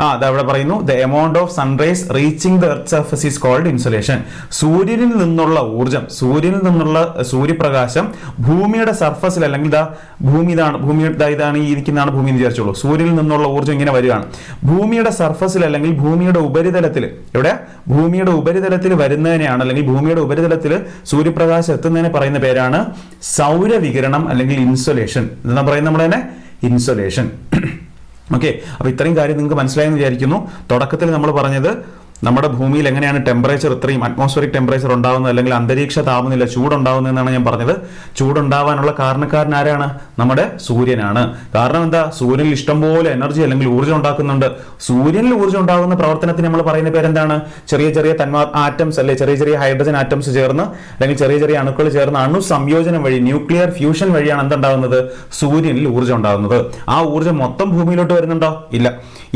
അത് അവിടെ പറയുന്നു, the amount of sunrise reaching the earth surface is called insolation. സൂര്യനിൽ നിന്നുള്ള ഊർജ്ജം, സൂര്യനിൽ നിന്നുള്ള സൂര്യപ്രകാശം ഭൂമിയുടെ സർഫസിൽ, അല്ലെങ്കിൽ ഭൂമി ഇതാണ് ഈ ഇരിക്കുന്നതാണ് ഭൂമി എന്ന് വിചാരിച്ചോളൂ. സൂര്യനിൽ നിന്നുള്ള ഊർജ്ജം ഇങ്ങനെ വരികയാണ്. ഭൂമിയുടെ സർഫസിൽ അല്ലെങ്കിൽ ഭൂമിയുടെ ഉപരിതലത്തിൽ, ഇവിടെ ഭൂമിയുടെ ഉപരിതലത്തിൽ വരുന്നതിനെയാണ്, അല്ലെങ്കിൽ ഭൂമിയുടെ ഉപരിതലത്തിൽ സൂര്യപ്രകാശം എത്തുന്നതിനെ പറയുന്ന പേരാണ് സൗരവികിരണം അല്ലെങ്കിൽ ഇൻസൊലേഷൻ. എന്താ പറയുന്നത്? നമ്മൾ തന്നെ ഇൻസൊലേഷൻ. ഓക്കെ, അപ്പൊ ഇത്രയും കാര്യം നിങ്ങൾക്ക് മനസ്സിലായെന്ന് വിചാരിക്കുന്നു. തുടക്കത്തിൽ നമ്മൾ പറഞ്ഞത് നമ്മുടെ ഭൂമിയിൽ എങ്ങനെയാണ് ടെമ്പറേച്ചർ, ഇത്രയും അറ്റ്മോസ്ഫിയറിക് ടെമ്പറേച്ചർ ഉണ്ടാകുന്നത്, അല്ലെങ്കിൽ അന്തരീക്ഷ താപനില ചൂടുണ്ടാകുന്നതെന്നാണ് ഞാൻ പറഞ്ഞത്. ചൂടുണ്ടാവാനുള്ള കാരണക്കാരൻ ആരാണ്? നമ്മുടെ സൂര്യനാണ്. കാരണം എന്താ? സൂര്യനിൽ ഇഷ്ടംപോലെ എനർജി അല്ലെങ്കിൽ ഊർജ്ജം ഉണ്ടാക്കുന്നുണ്ട്. സൂര്യനിൽ ഊർജ്ജം ഉണ്ടാകുന്ന പ്രവർത്തനത്തിന് നമ്മൾ പറയുന്ന പേരെന്താണ്? ചെറിയ ചെറിയ ആറ്റംസ് അല്ലെ, ചെറിയ ചെറിയ ഹൈഡ്രജൻ ആറ്റംസ് ചേർന്ന് അല്ലെങ്കിൽ ചെറിയ ചെറിയ അണുക്കൾ ചേർന്ന് അണു സംയോജനം വഴി, ന്യൂക്ലിയർ ഫ്യൂഷൻ വഴിയാണ് എന്തുണ്ടാകുന്നത്? സൂര്യനിൽ ഊർജ്ജം ഉണ്ടാകുന്നത്. ആ ഊർജ്ജം മൊത്തം ഭൂമിയിലോട്ട് വരുന്നുണ്ടോ? ഇല്ല.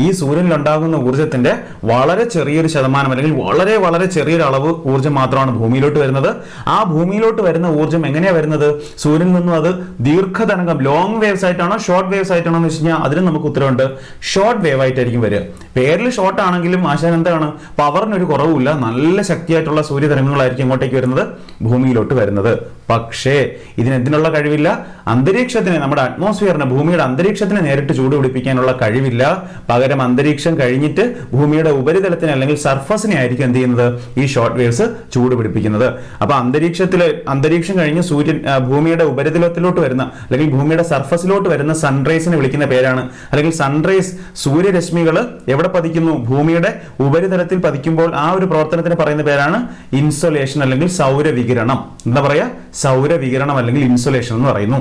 ഈ സൂര്യനിൽ ഉണ്ടാകുന്ന ഊർജ്ജത്തിന്റെ വളരെ ചെറിയൊരു ശതമാനം അല്ലെങ്കിൽ വളരെ വളരെ ചെറിയൊരു അളവ് ഊർജ്ജം മാത്രമാണ് ഭൂമിയിലോട്ട് വരുന്നത്. ആ ഭൂമിയിലോട്ട് വരുന്ന ഊർജ്ജം എങ്ങനെയാണ് വരുന്നത്? സൂര്യനിൽ നിന്നും അത് ദീർഘതരംഗം, ലോങ് വേവ്സ് ആയിട്ടാണോ ഷോർട്ട് വേവ്സ് ആയിട്ടാണോ എന്ന് വെച്ച് കഴിഞ്ഞാൽ അതിന് നമുക്ക് ഉത്തരവുണ്ട്. ഷോർട്ട് വേവ് ആയിട്ടായിരിക്കും വരിക. പേരിൽ ഷോർട്ട് ആണെങ്കിലും ആശാൻ എന്താണ്? പവറിനൊരു കുറവുമില്ല, നല്ല ശക്തിയായിട്ടുള്ള സൂര്യതരംഗങ്ങളായിരിക്കും ഇങ്ങോട്ടേക്ക് വരുന്നത്, ഭൂമിയിലോട്ട് വരുന്നത്. പക്ഷേ ഇതിനുള്ള കഴിവില്ല. അന്തരീക്ഷത്തിന്, നമ്മുടെ അറ്റ്മോസ്ഫിയറിന്, ഭൂമിയുടെ അന്തരീക്ഷത്തിന് നേരിട്ട് ചൂട് പിടിപ്പിക്കാനുള്ള കഴിവില്ല. പകരം അന്തരീക്ഷം കഴിഞ്ഞിട്ട് ഭൂമിയുടെ ഉപരിതലത്തിന് അല്ലെങ്കിൽ സർഫസിനെ ആയിരിക്കും എന്ത് ചെയ്യുന്നത്? ഈ ഷോർട്ട് വേവ്സ് ചൂട് പിടിപ്പിക്കുന്നത്. അപ്പൊ അന്തരീക്ഷം കഴിഞ്ഞ് സൂര്യൻ ഭൂമിയുടെ ഉപരിതലത്തിലോട്ട് വരുന്ന അല്ലെങ്കിൽ ഭൂമിയുടെ സർഫസിലോട്ട് വരുന്ന സൺറൈസിനെ വിളിക്കുന്ന പേരാണ്, അല്ലെങ്കിൽ സൺറൈസ് സൂര്യരശ്മികൾ എവിടെ പതിക്കുന്നു? ഭൂമിയുടെ ഉപരിതലത്തിൽ പതിക്കുമ്പോൾ ആ ഒരു പ്രവർത്തനത്തിന് പറയുന്ന പേരാണ് ഇൻസൊലേഷൻ അല്ലെങ്കിൽ സൗരവികിരണം. എന്താ പറയാ? സൗരവികിരണം അല്ലെങ്കിൽ ഇൻസൊലേഷൻ എന്ന് പറയുന്നു.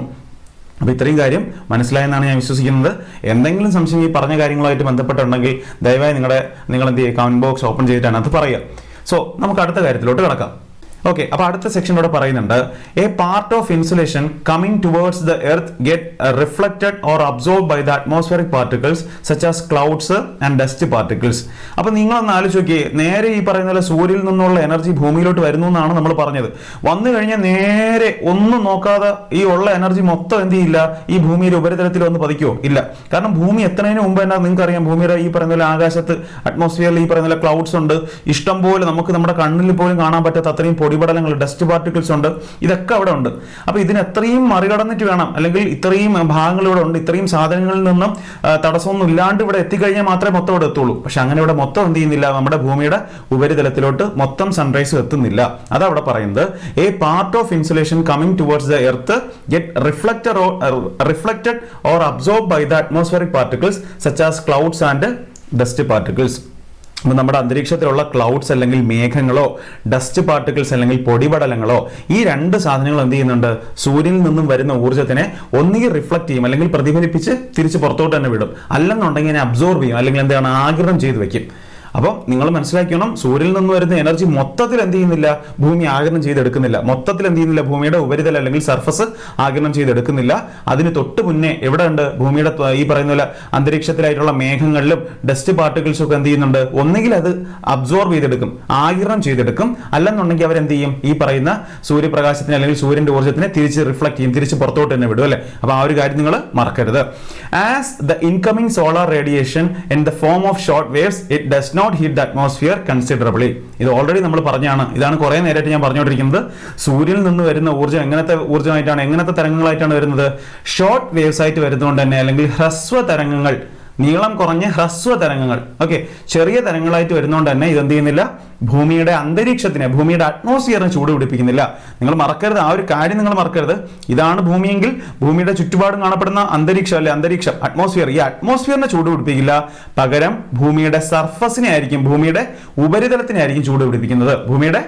അപ്പൊ ഇത്രയും കാര്യം മനസ്സിലായെന്നാണ് ഞാൻ വിശ്വസിക്കുന്നത്. എന്തെങ്കിലും സംശയം ഈ പറഞ്ഞ കാര്യങ്ങളുമായിട്ട് ബന്ധപ്പെട്ടുണ്ടെങ്കിൽ ദയവായി നിങ്ങൾ എന്ത് ചെയ്യുക? കമന്റ് ബോക്സ് ഓപ്പൺ ചെയ്തിട്ടാണ് അത് പറയുക. സോ നമുക്ക് അടുത്ത കാര്യത്തിലോട്ട് കിടക്കാം. ഓക്കെ, അപ്പൊ അടുത്ത സെക്ഷനിലൂടെ പറയുന്നുണ്ട്, a part of insolation coming towards the earth get reflected or absorb by the atmospheric particles such as clouds and dust particles. അപ്പൊ നിങ്ങളൊന്ന് ആലോചിച്ച് നോക്കിയേ, നേരെ ഈ പറയുന്ന പോലെ സൂര്യനിൽ നിന്നുള്ള എനർജി ഭൂമിയിലോട്ട് വരുന്നു എന്നാണ് നമ്മൾ പറഞ്ഞത്. വന്നു കഴിഞ്ഞാൽ നേരെ ഒന്നും നോക്കാതെ ഈ ഉള്ള എനർജി മൊത്തം എന്ത് ചെയ്യില്ല? ഈ ഭൂമിയുടെ ഉപരിതലത്തിൽ വന്ന് പതിക്കുമോ? ഇല്ല. കാരണം ഭൂമി എത്തുന്നതിന് മുമ്പ് തന്നെ നിങ്ങൾക്കറിയാം, ഭൂമിയുടെ ഈ പറയുന്ന പോലെ ആകാശത്ത് അറ്റ്മോസ്ഫിയറിൽ ഈ പറയുന്ന പോലെ ക്ലൗഡ്സ് ഉണ്ട്, ഇഷ്ടം പോലെ, നമുക്ക് നമ്മുടെ കണ്ണിൽ പോലും കാണാൻ പറ്റാത്ത അത്രയും പൊടിപടലങ്ങൾ, ഡസ്റ്റ് പാർട്ടിക്കിൾസ് ഉണ്ട്, ഇതൊക്കെ അവിടെ ഉണ്ട്. അപ്പൊ ഇതിന് എത്രയും മറികടന്നിട്ട് വേണം, അല്ലെങ്കിൽ ഇത്രയും ഭാഗങ്ങൾ ഇവിടെ ഉണ്ട്, ഇത്രയും സാധനങ്ങളിൽ നിന്നും തടസ്സമൊന്നും ഇല്ലാണ്ട് ഇവിടെ എത്തിക്കഴിഞ്ഞാൽ മാത്രമേ മൊത്തം ഇവിടെ എത്തുള്ളൂ. പക്ഷെ അങ്ങനെ ഇവിടെ മൊത്തം എന്ത് ചെയ്യുന്നില്ല? നമ്മുടെ ഭൂമിയുടെ ഉപരിതലത്തിലോട്ട് മൊത്തം സൺറൈസ് എത്തുന്നില്ല. അതവിടെ പറയുന്നത്, a part of insolation coming towards the earth get reflected or absorb by the atmospheric particles such as clouds and dust particles. അപ്പോൾ നമ്മുടെ അന്തരീക്ഷത്തിലുള്ള ക്ലൗഡ്സ് അല്ലെങ്കിൽ മേഘങ്ങളോ ഡസ്റ്റ് പാർട്ടിക്കിൾസ് അല്ലെങ്കിൽ പൊടിപടലങ്ങളോ, ഈ രണ്ട് സാധനങ്ങൾ എന്ത് ചെയ്യുന്നുണ്ട്? സൂര്യനിൽ നിന്നും വരുന്ന ഊർജ്ജത്തിനെ ഒന്നുകിൽ റിഫ്ലക്ട് ചെയ്യും, അല്ലെങ്കിൽ പ്രതിഫലിപ്പിച്ച് തിരിച്ച് പുറത്തോട്ട് തന്നെ വിടും, അല്ലെന്നുണ്ടെങ്കിൽ അതിനെ അബ്സോർബ് ചെയ്യും, അല്ലെങ്കിൽ എന്താണ്, ആഗിരണം ചെയ്ത് വെക്കും. അപ്പോൾ നിങ്ങൾ മനസ്സിലാക്കണം, സൂര്യനിൽ നിന്ന് വരുന്ന എനർജി മൊത്തത്തിൽ എന്ത് ചെയ്യുന്നില്ല? ഭൂമി ആഗിരണം ചെയ്തെടുക്കുന്നില്ല. മൊത്തത്തിൽ എന്ത് ചെയ്യുന്നില്ല? ഭൂമിയുടെ ഉപരിതലം അല്ലെങ്കിൽ സർഫസ് ആഗിരണം ചെയ്തെടുക്കുന്നില്ല. അതിന് തൊട്ട് മുന്നേ എവിടെ ഉണ്ട്? ഭൂമിയുടെ ഈ പറയുന്ന പോലെ അന്തരീക്ഷത്തിലായിട്ടുള്ള മേഘങ്ങളിലും ഡസ്റ്റ് പാർട്ടിക്കിൾസും ഒക്കെ എന്ത് ചെയ്യുന്നുണ്ട്? ഒന്നുകിൽ അത് അബ്സോർബ് ചെയ്തെടുക്കും, ആഗിരണം ചെയ്തെടുക്കും, അല്ലെന്നുണ്ടെങ്കിൽ അവരെന്ത് ചെയ്യും? ഈ പറയുന്ന സൂര്യപ്രകാശത്തിന് അല്ലെങ്കിൽ സൂര്യന്റെ ഊർജ്ജത്തിനെ തിരിച്ച് റിഫ്ലക്ട് ചെയ്യും, തിരിച്ച് പുറത്തോട്ട് തന്നെ വിടും, അല്ലെ? അപ്പൊ ആ ഒരു കാര്യം നിങ്ങൾ മറക്കരുത്. As the incoming solar radiation in the form of short waves it does not hit the atmosphere considerably. ഇത് ഓൾറെഡി നമ്മൾ പറഞ്ഞാണ്. ഇതാണ് കുറെ നേരമായിട്ട് ഞാൻ പറഞ്ഞുകൊണ്ടിരിക്കുന്നത്. സൂര്യനിൽ നിന്ന് വരുന്ന ഊർജ്ജം എങ്ങനത്തെ ഊർജ്ജമായിട്ടാണ്, എങ്ങനത്തെ തരംഗങ്ങളായിട്ടാണ് വരുന്നത്? ഷോർട്ട് വേവ്സ് ആയിട്ട് വരുന്നതുകൊണ്ട് തന്നെ, അല്ലെങ്കിൽ ഹ്രസ്വ തരംഗങ്ങൾ നീളം കുറഞ്ഞ ഹ്രസ്വ തരംഗങ്ങൾ. ഓക്കെ, ചെറിയ തരംഗങ്ങളായിട്ട് വരുന്നതുകൊണ്ട് തന്നെ ഇതെന്ത് ചെയ്യുന്നില്ല, ഭൂമിയുടെ അന്തരീക്ഷത്തിനെ, ഭൂമിയുടെ അറ്റ്മോസ്ഫിയറിനെ ചൂട് പിടിപ്പിക്കുന്നില്ല. നിങ്ങൾ മറക്കരുത്, ആ ഒരു കാര്യം നിങ്ങൾ മറക്കരുത്. ഇതാണ് ഭൂമിയെങ്കിൽ ഭൂമിയുടെ ചുറ്റുപാടും കാണപ്പെടുന്ന അന്തരീക്ഷം, അല്ലെ അന്തരീക്ഷം, അറ്റ്മോസ്ഫിയർ. ഈ അറ്റ്മോസ്ഫിയറിനെ ചൂട് പിടിപ്പിക്കില്ല, പകരം ഭൂമിയുടെ സർഫസിനെ ആയിരിക്കും, ഭൂമിയുടെ ഉപരിതലത്തിനെ ആയിരിക്കും ചൂട് പിടിപ്പിക്കുന്നത്. ഭൂമിയുടെ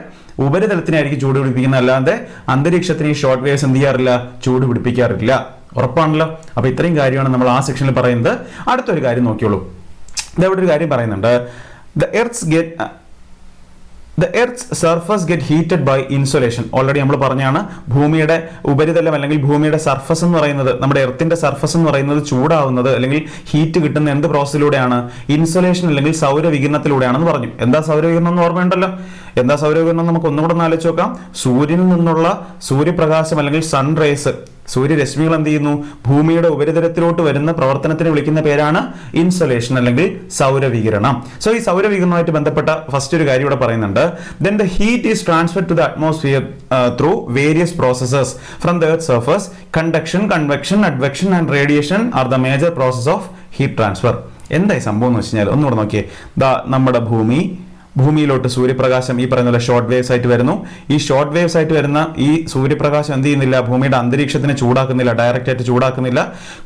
ഉപരിതലത്തിനായിരിക്കും ചൂട് പിടിപ്പിക്കുന്നത്, അല്ലാതെ അന്തരീക്ഷത്തിന് ഈ ഷോർട്ട് വേവ്സ് എന്ത് ചെയ്യാറില്ല, ചൂട് പിടിപ്പിക്കാറില്ല. ഉറപ്പാണല്ലോ. അപ്പൊ ഇത്രയും കാര്യമാണ് നമ്മൾ ആ സെക്ഷനിൽ പറയുന്നത്. അടുത്തൊരു കാര്യം നോക്കിയോളൂ. ഇതവിടെ ഒരു കാര്യം പറയുന്നുണ്ട്. The Earth's surface get heated by insolation. Already നമ്മൾ പറഞ്ഞാണ്, ഭൂമിയുടെ ഉപരിതലം അല്ലെങ്കിൽ ഭൂമിയുടെ സർഫസ് എന്ന് പറയുന്നത്, നമ്മുടെ എർത്തിന്റെ സർഫസ് എന്ന് പറയുന്നത് ചൂടാവുന്നത് അല്ലെങ്കിൽ ഹീറ്റ് കിട്ടുന്ന എന്ത് പ്രോസസ്സിലൂടെയാണ്? ഇൻസൊലേഷൻ അല്ലെങ്കിൽ സൗരവികിരണത്തിലൂടെയാണെന്ന് പറഞ്ഞു. എന്താ സൗരവികിരണം എന്ന് ഓർമ്മയുണ്ടല്ലോ. എന്താ സൗരവികിരണം നമുക്ക് ഒന്നുകൂടെ ഒന്ന് ആലോചിച്ച് നോക്കാം. സൂര്യനിൽ നിന്നുള്ള സൂര്യപ്രകാശം അല്ലെങ്കിൽ സൺറേസ്, സൂര്യരശ്മികൾ എന്ത് ചെയ്യുന്നു, ഭൂമിയുടെ ഉപരിതലത്തിലോട്ട് വരുന്ന പ്രവർത്തനത്തിന് വിളിക്കുന്ന പേരാണ് ഇൻസൊലേഷൻ അല്ലെങ്കിൽ സൗരവികിരണം. സോ ഈ സൗരവികിരണവുമായിട്ട് ബന്ധപ്പെട്ട ഫസ്റ്റ് ഒരു കാര്യം ഇവിടെ പറയുന്നുണ്ട്. Then the heat is transferred to the atmosphere through various processes from the Earth's surface. Conduction, convection, advection and radiation are the major process of heat transfer. എന്തായി സംഭവം എന്ന് വെച്ച് കഴിഞ്ഞാൽ ഒന്നുകൂടെ നോക്കിയേ. നമ്മുടെ ഭൂമിയിലോട്ട് സൂര്യപ്രകാശം ഈ പറയുന്ന പോലെ ഷോർട്ട് വേവ്സ് ആയിട്ട് വരുന്നു. ഈ ഷോർട്ട് വേവ്സ് ആയിട്ട് വരുന്ന ഈ സൂര്യപ്രകാശം എന്ത് ചെയ്യുന്നില്ല, ഭൂമിയുടെ അന്തരീക്ഷത്തിനെ ചൂടാക്കുന്നില്ല, ഡയറക്റ്റ് ആയിട്ട് ചൂടാക്കുന്നില്ല.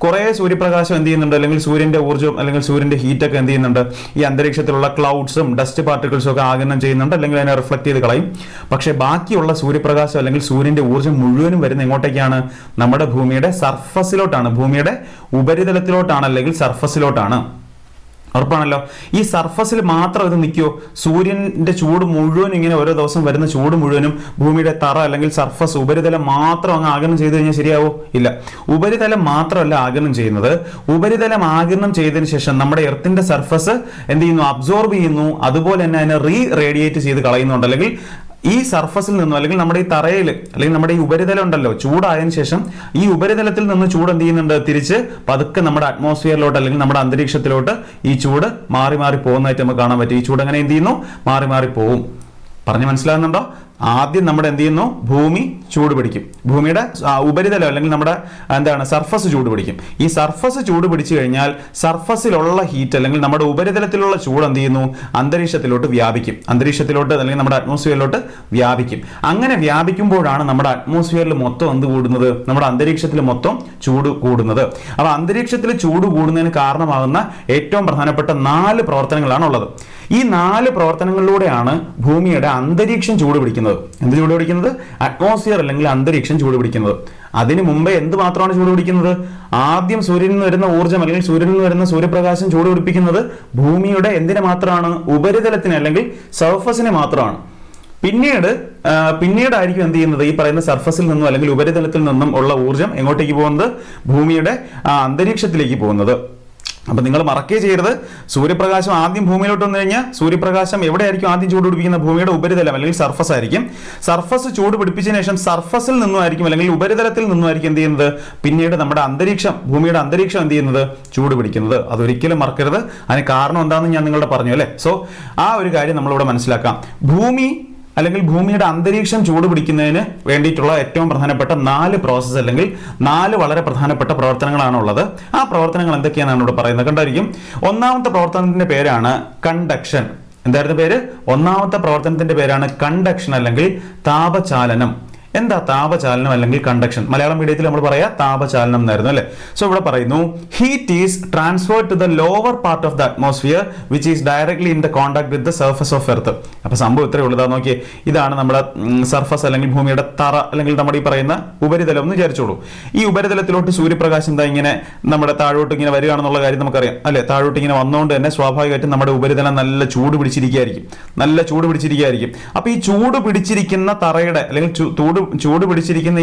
കുറേ സൂര്യപ്രകാശം എന്ത് ചെയ്യുന്നുണ്ട്, അല്ലെങ്കിൽ സൂര്യന്റെ ഊർജ്ജം അല്ലെങ്കിൽ സൂര്യന്റെ ഹീറ്റൊക്കെ എന്ത് ചെയ്യുന്നുണ്ട്, ഈ അന്തരീക്ഷത്തിലുള്ള ക്ലൗഡ്സും ഡസ്റ്റ് പാർട്ടിക്കിൾസും ഒക്കെ ആഗിരണം ചെയ്യുന്നുണ്ട്, അല്ലെങ്കിൽ അതിനെ റിഫ്ലക്ട് ചെയ്ത് കളയും. പക്ഷേ ബാക്കിയുള്ള സൂര്യപ്രകാശം അല്ലെങ്കിൽ സൂര്യന്റെ ഊർജ്ജം മുഴുവനും വരുന്ന എങ്ങോട്ടേക്കാണ്? നമ്മുടെ ഭൂമിയുടെ സർഫസിലോട്ടാണ്, ഭൂമിയുടെ ഉപരിതലത്തിലോട്ടാണ്, അല്ലെങ്കിൽ സർഫസിലോട്ടാണ്. ഉറപ്പാണല്ലോ. ഈ സർഫസിൽ മാത്രം ഇത് നിൽക്കുമോ? സൂര്യന്റെ ചൂട് മുഴുവൻ ഇങ്ങനെ ഓരോ ദിവസം വരുന്ന ചൂട് മുഴുവനും ഭൂമിയുടെ തറ അല്ലെങ്കിൽ സർഫസ് ഉപരിതലം മാത്രം അങ്ങ് ആഗിരണം ചെയ്ത് കഴിഞ്ഞാൽ ശരിയാവോ? ഇല്ല. ഉപരിതലം മാത്രമല്ല ആഗിരണം ചെയ്യുന്നത്. ഉപരിതലം ആഗിരണം ചെയ്തതിന് ശേഷം നമ്മുടെ എർത്തിന്റെ സർഫസ് എന്ത് ചെയ്യുന്നു, അബ്സോർബ് ചെയ്യുന്നു. അതുപോലെ തന്നെ അതിനെ റേഡിയേറ്റ് ചെയ്ത് കളയുന്നുണ്ട്. അല്ലെങ്കിൽ ഈ സർഫസിൽ നിന്നും അല്ലെങ്കിൽ നമ്മുടെ ഈ തറയിൽ അല്ലെങ്കിൽ നമ്മുടെ ഈ ഉപരിതലം ഉണ്ടല്ലോ, ചൂടായതിനു ശേഷം ഈ ഉപരിതലത്തിൽ നിന്ന് ചൂട് എന്ത് ചെയ്യുന്നുണ്ട്, തിരിച്ച് പതുക്കെ നമ്മുടെ അറ്റ്മോസ്ഫിയറിലോട്ട് അല്ലെങ്കിൽ നമ്മുടെ അന്തരീക്ഷത്തിലോട്ട് ഈ ചൂട് മാറി മാറി പോകുന്നതായിട്ട് നമുക്ക് കാണാൻ പറ്റും. ഈ ചൂട് എങ്ങനെ എന്ത് ചെയ്യുന്നു, മാറി മാറി പോവും. പറഞ്ഞു മനസ്സിലാകുന്നുണ്ടോ? ആദ്യം നമ്മുടെ എന്ത് ചെയ്യുന്നു, ഭൂമി ചൂട് പിടിക്കും, ഭൂമിയുടെ ഉപരിതലം അല്ലെങ്കിൽ നമ്മുടെ എന്താണ് സർഫസ് ചൂട് പിടിക്കും. ഈ സർഫസ് ചൂട് പിടിച്ചു കഴിഞ്ഞാൽ സർഫസിലുള്ള ഹീറ്റ് അല്ലെങ്കിൽ നമ്മുടെ ഉപരിതലത്തിലുള്ള ചൂട് എന്ത് ചെയ്യുന്നു, അന്തരീക്ഷത്തിലോട്ട് വ്യാപിക്കും, അന്തരീക്ഷത്തിലോട്ട് അല്ലെങ്കിൽ നമ്മുടെ അറ്റ്മോസ്ഫിയറിലോട്ട് വ്യാപിക്കും. അങ്ങനെ വ്യാപിക്കുമ്പോഴാണ് നമ്മുടെ അറ്റ്മോസ്ഫിയറിൽ മൊത്തം എന്ത് കൂടുന്നത്, നമ്മുടെ അന്തരീക്ഷത്തിൽ മൊത്തം ചൂട് കൂടുന്നത്. അപ്പോൾ അന്തരീക്ഷത്തിൽ ചൂട് കൂടുന്നതിന് കാരണമാകുന്ന ഏറ്റവും പ്രധാനപ്പെട്ട 4 പ്രവർത്തനങ്ങളാണ് ഉള്ളത്. ഈ 4 പ്രവർത്തനങ്ങളിലൂടെയാണ് ഭൂമിയുടെ അന്തരീക്ഷം ചൂട് പിടിക്കുന്നത്. എന്ത് ചൂട് പിടിക്കുന്നത്? അറ്റ്മോസ്ഫിയർ അല്ലെങ്കിൽ അന്തരീക്ഷം ചൂട് പിടിക്കുന്നത്. അതിനു മുമ്പേ എന്ത് മാത്രമാണ് ചൂട് പിടിക്കുന്നത്? ആദ്യം സൂര്യനിൽ നിന്ന് വരുന്ന ഊർജ്ജം അല്ലെങ്കിൽ സൂര്യനിൽ നിന്ന് വരുന്ന സൂര്യപ്രകാശം ചൂട് പിടിപ്പിക്കുന്നത് ഭൂമിയുടെ എന്തിനെ മാത്രമാണ്? ഉപരിതലത്തിന് അല്ലെങ്കിൽ സർഫസിനെ മാത്രമാണ്. പിന്നീടായിരിക്കും എന്ത് ചെയ്യുന്നത്, ഈ പറയുന്ന സർഫസിൽ നിന്നും അല്ലെങ്കിൽ ഉപരിതലത്തിൽ നിന്നും ഉള്ള ഊർജ്ജം എങ്ങോട്ടേക്ക് പോകുന്നത്? ഭൂമിയുടെ അന്തരീക്ഷത്തിലേക്ക് പോകുന്നത്. അപ്പൊ നിങ്ങൾ മറക്കേ ചെയ്യരുത്, സൂര്യപ്രകാശം ആദ്യം ഭൂമിയിലോട്ട് വന്നു കഴിഞ്ഞാൽ സൂര്യപ്രകാശം എവിടെയായിരിക്കും ആദ്യം ചൂട് പിടിപ്പിക്കുന്ന? ഭൂമിയുടെ ഉപരിതലം അല്ലെങ്കിൽ സർഫസ് ആയിരിക്കും. സർഫസ് ചൂട് പിടിപ്പിച്ചതിന് ശേഷം സർഫസിൽ നിന്നുമായിരിക്കും അല്ലെങ്കിൽ ഉപരിതലത്തിൽ നിന്നുമായിരിക്കും എന്ത് ചെയ്യുന്നത്, പിന്നീട് നമ്മുടെ അന്തരീക്ഷം, ഭൂമിയുടെ അന്തരീക്ഷം എന്ത് ചെയ്യുന്നത്, ചൂട് പിടിക്കുന്നത്. അതൊരിക്കലും മറക്കരുത്. അതിന് കാരണം എന്താണെന്ന് ഞാൻ നിങ്ങളോട് പറഞ്ഞു അല്ലേ. സോ ആ ഒരു കാര്യം നമ്മളിവിടെ മനസ്സിലാക്കാം. ഭൂമി അല്ലെങ്കിൽ ഭൂമിയുടെ അന്തരീക്ഷം ചൂട് പിടിക്കുന്നതിന് വേണ്ടിയിട്ടുള്ള ഏറ്റവും പ്രധാനപ്പെട്ട 4 പ്രോസസ്സ് അല്ലെങ്കിൽ 4 വളരെ പ്രധാനപ്പെട്ട പ്രവർത്തനങ്ങളാണ് ഉള്ളത്. ആ പ്രവർത്തനങ്ങൾ എന്തൊക്കെയാണെന്ന് ഇവിടെ പറയുന്നത് കണ്ടായിരിക്കും. ഒന്നാമത്തെ പ്രവർത്തനത്തിന്റെ പേരാണ് കണ്ടക്ഷൻ. എന്തായിരുന്നു പേര്? ഒന്നാമത്തെ പ്രവർത്തനത്തിന്റെ പേരാണ് കണ്ടക്ഷൻ അല്ലെങ്കിൽ താപചാലനം. എന്താ താപചാലനം അല്ലെങ്കിൽ കണ്ടക്ഷൻ? മലയാളം മീഡിയത്തിൽ നമ്മൾ പറയാ താപചാലനം എന്നായിരുന്നു അല്ലെ. സോ ഇവിടെ പറയുന്നു, heat is transferred to the lower part of the atmosphere which is directly in the contact with the surface of earth. അപ്പൊ സംഭവം ഇത്രയേ ഉള്ളൂ. നോക്കിയേ, ഇതാണ് നമ്മുടെ സർഫസ് അല്ലെങ്കിൽ ഭൂമിയുടെ തറ അല്ലെങ്കിൽ നമ്മുടെ ഈ പറയുന്ന ഉപരിതലം എന്ന് വിചാരിച്ചോളൂ. ഈ ഉപരിതലത്തിലോട്ട് സൂര്യപ്രകാശം എന്താ ഇങ്ങനെ നമ്മുടെ താഴോട്ട് ഇങ്ങനെ വരികയാണെന്നുള്ള കാര്യം നമുക്കറിയാം അല്ലെ. താഴോട്ട് ഇങ്ങനെ വന്നുകൊണ്ട് തന്നെ സ്വാഭാവികമായിട്ടും നമ്മുടെ ഉപരിതലം നല്ല ചൂട് പിടിച്ചിരിക്കുകയായിരിക്കും. അപ്പൊ ഈ ചൂട് പിടിച്ചിരിക്കുന്ന തറയുടെ അല്ലെങ്കിൽ ചൂട് പിടിച്ചിരിക്കുന്ന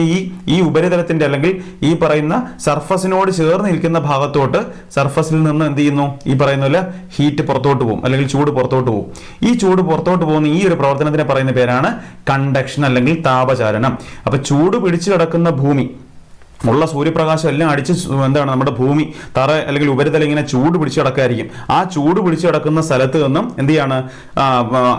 ഈ ഉപരിതലത്തിന്റെ അല്ലെങ്കിൽ ഈ പറയുന്ന സർഫസിനോട് ചേർന്ന് നിൽക്കുന്ന ഭാഗത്തോട്ട് സർഫസിൽ നിന്ന് എന്ത് ചെയ്യുന്നു, ഈ പറയുന്ന പോലെ ഹീറ്റ് പുറത്തോട്ട് പോകും അല്ലെങ്കിൽ ചൂട് പുറത്തോട്ട് പോകും. ഈ ചൂട് പുറത്തോട്ട് പോകുന്ന ഈ ഒരു പ്രവർത്തനത്തിനെ പറയുന്ന പേരാണ് കണ്ടക്ഷൻ അല്ലെങ്കിൽ താപചാലനം. അപ്പൊ ചൂട് പിടിച്ചു കിടക്കുന്ന ഭൂമി ഉള്ള സൂര്യപ്രകാശം എല്ലാം അടിച്ച് എന്താണ് നമ്മുടെ ഭൂമി തറ അല്ലെങ്കിൽ ഉപരിതലം ഇങ്ങനെ ചൂട് പിടിച്ച് കിടക്കായിരിക്കും. ആ ചൂട് പിടിച്ച് കിടക്കുന്ന സ്ഥലത്ത് നിന്നും എന്ത് ചെയ്യാണ്,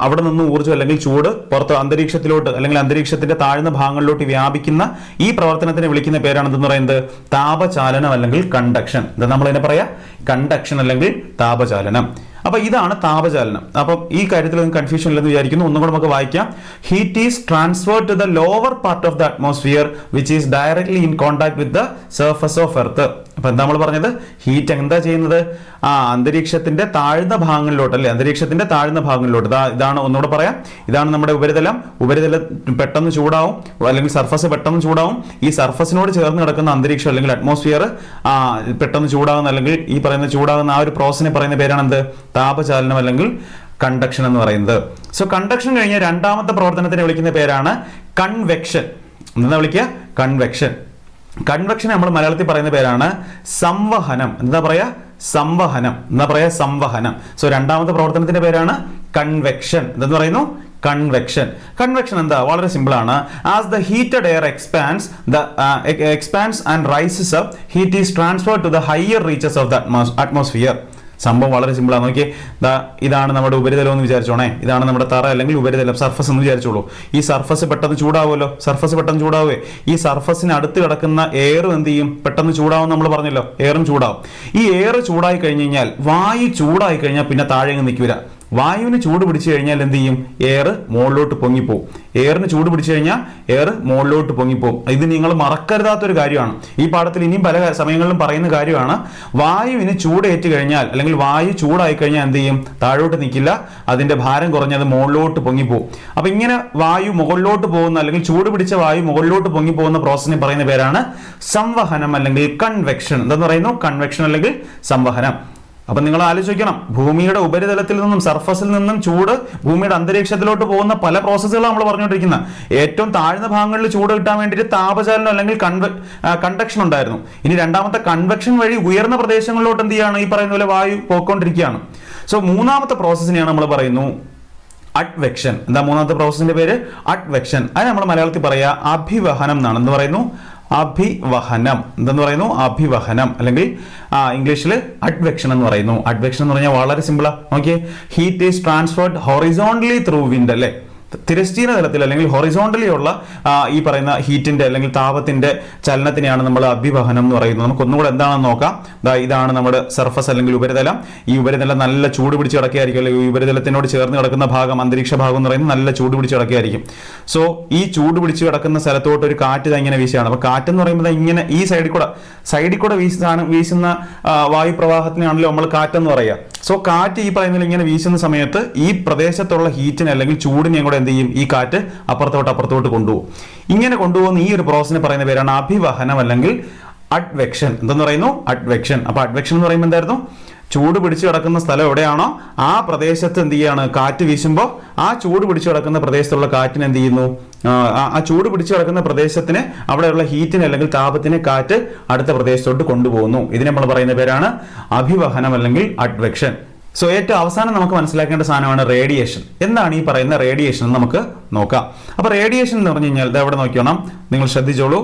അവിടെ നിന്ന് ഊർജ്ജം അല്ലെങ്കിൽ ചൂട് പുറത്ത് അന്തരീക്ഷത്തിലോട്ട് അല്ലെങ്കിൽ അന്തരീക്ഷത്തിന്റെ താഴ്ന്ന ഭാഗങ്ങളിലോട്ട് വ്യാപിക്കുന്ന ഈ പ്രവർത്തനത്തിനെ വിളിക്കുന്ന പേരാണ് എന്തെന്ന് പറയുന്നത്, താപചാലനം അല്ലെങ്കിൽ കണ്ടക്ഷൻ. എന്താ നമ്മൾ ഇതിനെ പറയാ, കണ്ടക്ഷൻ അല്ലെങ്കിൽ താപചാലനം. അപ്പൊ ഇതാണ് താപചാലനം. അപ്പം ഈ കാര്യത്തിൽ കൺഫ്യൂഷൻ ഇല്ലെന്ന് വിചാരിക്കുന്നു. ഒന്നും കൂടെ നമുക്ക് വായിക്കാം. Heat is transferred to the lower part of the atmosphere which is directly in contact with the surface of earth. അപ്പൊ എന്താ നമ്മൾ പറഞ്ഞത്, ഹീറ്റ് എന്താ ചെയ്യുന്നത്, അന്തരീക്ഷത്തിന്റെ താഴ്ന്ന ഭാഗങ്ങളിലോട്ട് അല്ലെ, അന്തരീക്ഷത്തിന്റെ താഴ്ന്ന ഭാഗങ്ങളിലോട്ട്. ഇതാണ് ഒന്നുകൂടെ പറയാം, ഇതാണ് നമ്മുടെ ഉപരിതലം. ഉപരിതലം പെട്ടെന്ന് ചൂടാവും അല്ലെങ്കിൽ സർഫസ് പെട്ടെന്ന് ചൂടാവും. ഈ സർഫസിനോട് ചേർന്ന് കിടക്കുന്ന അന്തരീക്ഷം അല്ലെങ്കിൽ അറ്റ്മോസ്ഫിയർ പെട്ടെന്ന് ചൂടാകുന്ന അല്ലെങ്കിൽ ഈ പറയുന്ന ചൂടാകുന്ന ആ ഒരു പ്രോസസ്സിനെ പറയുന്ന പേരാണ് എന്ത്, താപചാലനം അല്ലെങ്കിൽ കണ്ടക്ഷൻ എന്ന് പറയുന്നത്. സോ കണ്ടക്ഷൻ കഴിഞ്ഞ രണ്ടാമത്തെ പ്രവർത്തനത്തിനെ വിളിക്കുന്ന പേരാണ് കൺവെക്ഷൻ. എന്താ വിളിക്കുക, കൺവെക്ഷൻ. കൺവെക്ഷൻ നമ്മൾ മലയാളത്തിൽ പറയുന്ന പേരാണ് സംവഹനം. എന്താ പറയാ, സംവഹനം. എന്താ പറയാ, സംവഹനം. സോ രണ്ടാമത്തെ പ്രവർത്തനത്തിന്റെ പേരാണ് കൺവെക്ഷൻ. എന്തെന്ന് പറയുന്നു, കൺവെക്ഷൻ. കൺവെക്ഷൻ എന്താ, വളരെ സിമ്പിൾ ആണ്. As the heated air expands and rises up, heat is transferred to the higher reaches of the atmosphere. സംഭവം വളരെ സിമ്പിൾ ആണ്. നോക്കിയേ, ഇതാണ് നമ്മുടെ ഉപരിതലം എന്ന് വിചാരിച്ചോണേ, ഇതാണ് നമ്മുടെ തറ അല്ലെങ്കിൽ ഉപരിതലം, സർഫസ് എന്ന് വിചാരിച്ചോളൂ. ഈ സർഫസ് പെട്ടെന്ന് ചൂടാവുമല്ലോ, സർഫസ് പെട്ടെന്ന് ചൂടാവുകയെ ഈ സർഫസിന് അടുത്ത് കിടക്കുന്ന എയറും എന്ത് ചെയ്യും, പെട്ടെന്ന് ചൂടാവും. നമ്മൾ പറഞ്ഞല്ലോ, എയറും ചൂടാവും. ഈ എയർ ചൂടായി കഴിഞ്ഞ് കഴിഞ്ഞാൽ, വായു ചൂടായി കഴിഞ്ഞാൽ പിന്നെ താഴെ നിൽക്കില്ല. വായുവിന് ചൂട് പിടിച്ചു കഴിഞ്ഞാൽ എന്ത് ചെയ്യും, എയർ മുകളിലോട്ട് പൊങ്ങിപ്പോവും. എയറിന് ചൂട് പിടിച്ചു കഴിഞ്ഞാൽ എയർ മുകളിലോട്ട് പൊങ്ങിപ്പോവും. ഇത് നിങ്ങൾ മറക്കരുതാത്തൊരു കാര്യമാണ്. ഈ പാഠത്തിൽ ഇനിയും പല സമയങ്ങളിലും പറയുന്ന കാര്യമാണ്. വായുവിന് ചൂടേറ്റ് കഴിഞ്ഞാൽ അല്ലെങ്കിൽ വായു ചൂടായി കഴിഞ്ഞാൽ എന്ത് ചെയ്യും, താഴോട്ട് നിൽക്കില്ല, അതിന്റെ ഭാരം കുറഞ്ഞത് മുകളിലോട്ട് പൊങ്ങിപ്പോവും. അപ്പൊ ഇങ്ങനെ വായു മുകളിലോട്ട് പോകുന്ന അല്ലെങ്കിൽ ചൂട് പിടിച്ച വായു മുകളിലോട്ട് പൊങ്ങിപ്പോകുന്ന പ്രോസസ്സിനെ പറയുന്ന പേരാണ് സംവഹനം അല്ലെങ്കിൽ കൺവെക്ഷൻ. എന്തെന്ന് പറയുന്നു, കൺവെക്ഷൻ അല്ലെങ്കിൽ സംവഹനം. അപ്പൊ നിങ്ങൾ ആലോചിക്കണം, ഭൂമിയുടെ ഉപരിതലത്തിൽ നിന്നും സർഫസിൽ നിന്നും ചൂട് ഭൂമിയുടെ അന്തരീക്ഷത്തിലോട്ട് പോകുന്ന പല പ്രോസസ്സുകളും നമ്മൾ പറഞ്ഞുകൊണ്ടിരിക്കുന്ന. ഏറ്റവും താഴ്ന്ന ഭാഗങ്ങളിൽ ചൂട് കിട്ടാൻ വേണ്ടിയിട്ട് താപചാലനം അല്ലെങ്കിൽ കണ്ടക്ഷൻ ഉണ്ടായിരുന്നു. ഇനി രണ്ടാമത്തെ കൺവെക്ഷൻ വഴി ഉയർന്ന പ്രദേശങ്ങളിലോട്ട് എന്ത് ചെയ്യാണ്, ഈ പറയുന്ന പോലെ വായു പോയിക്കൊണ്ടിരിക്കുകയാണ്. സോ മൂന്നാമത്തെ പ്രോസസ്സിനെയാണ് നമ്മൾ പറയുന്നു അഡ്വെക്ഷൻ. എന്താ മൂന്നാമത്തെ പ്രോസസ്സിന്റെ പേര്, അഡ്വെക്ഷൻ. അത് നമ്മൾ മലയാളത്തിൽ പറയാ അഭിവഹനം എന്നാണ്. എന്ന് പറയുന്നു, അഭിവഹനം. എന്തെന്ന് പറയുന്നു, അഭിവഹനം അല്ലെങ്കിൽ ഇംഗ്ലീഷിൽ അഡ്വെക്ഷൻ എന്ന് പറയുന്നു. അഡ്വെക്ഷൻ എന്ന് പറഞ്ഞാൽ വളരെ സിമ്പിളാ. നോക്കിയേ, heat is transferred horizontally through wind അല്ലേ, തിരശ്ചീന തലത്തിൽ അല്ലെങ്കിൽ ഹൊറിസോണ്ടലി ഉള്ള ഈ പറയുന്ന ഹീറ്റിന്റെ അല്ലെങ്കിൽ താപത്തിന്റെ ചലനത്തിനെയാണ് നമ്മൾ അഭിവഹനം എന്ന് പറയുന്നത്. നമുക്ക് ഒന്നുകൂടെ എന്താണെന്ന് നോക്കാം. ഇതാണ് നമ്മുടെ സർഫസ് അല്ലെങ്കിൽ ഉപരിതലം. ഈ ഉപരിതലം നല്ല ചൂട് പിടിച്ച് കിടക്കുകയായിരിക്കും, അല്ലെങ്കിൽ ഈ ഉപരിതലത്തിനോട് ചേർന്ന് കിടക്കുന്ന ഭാഗം, അന്തരീക്ഷ ഭാഗം എന്ന് പറയുന്നത് നല്ല ചൂട് പിടിച്ച് കിടക്കുകയായിരിക്കും. സോ ഈ ചൂട് പിടിച്ച് കിടക്കുന്ന സ്ഥലത്തോട്ട് ഒരു കാറ്റ് ഇങ്ങനെ വീശുകയാണ്. അപ്പൊ കാറ്റ് എന്ന് പറയുമ്പോൾ ഇങ്ങനെ ഈ സൈഡിൽ കൂടെ വീശുന്ന വായുപ്രവാഹത്തിനാണല്ലോ നമ്മൾ കാറ്റെന്ന് പറയുക. സോ കാറ്റ് ഈ പറയുന്നതിൽ ഇങ്ങനെ വീശുന്ന സമയത്ത് ഈ പ്രദേശത്തുള്ള ഹീറ്റിനെ അല്ലെങ്കിൽ ചൂടിനെ കൂടെ എന്ത് ചെയ്യും, ഈ കാറ്റ് അപ്പുറത്തോട്ട് കൊണ്ടുപോകും. ഇങ്ങനെ കൊണ്ടുപോകുന്ന ഈ ഒരു പ്രോസസ്സിനെ പറയുന്ന പേരാണ് അഭിവഹനം അല്ലെങ്കിൽ അഡ്വെക്ഷൻ. എന്തെന്ന് പറയുന്നു, അഡ്വെക്ഷൻ. അപ്പൊ അഡ്വെക്ഷൻ എന്ന് പറയുമ്പോൾ എന്തായിരുന്നു, ചൂട് പിടിച്ചു കിടക്കുന്ന സ്ഥലം എവിടെയാണോ ആ പ്രദേശത്ത് എന്ത് ചെയ്യാണ്, കാറ്റ് വീശുമ്പോൾ ആ ചൂട് പിടിച്ചു കിടക്കുന്ന പ്രദേശത്തുള്ള കാറ്റിന് എന്ത് ചെയ്യുന്നു, ആ ചൂട് പിടിച്ചു കിടക്കുന്ന പ്രദേശത്തിന് അവിടെയുള്ള ഹീറ്റിനെ അല്ലെങ്കിൽ താപത്തിനെ കാറ്റ് അടുത്ത പ്രദേശത്തോട്ട് കൊണ്ടുപോകുന്നു. ഇതിനെ നമ്മൾ പറയുന്ന പേരാണ് അഭിവഹനം അല്ലെങ്കിൽ അഡ്വെക്ഷൻ. സോ ഏറ്റവും അവസാനം നമുക്ക് മനസ്സിലാക്കേണ്ട സാധനമാണ് റേഡിയേഷൻ. എന്താണ് ഈ പറയുന്ന റേഡിയേഷൻ എന്ന് നമുക്ക് നോക്കാം. അപ്പൊ റേഡിയേഷൻ എന്ന് പറഞ്ഞു കഴിഞ്ഞാൽ എവിടെ നോക്കിയോണം, നിങ്ങൾ ശ്രദ്ധിച്ചോളൂ.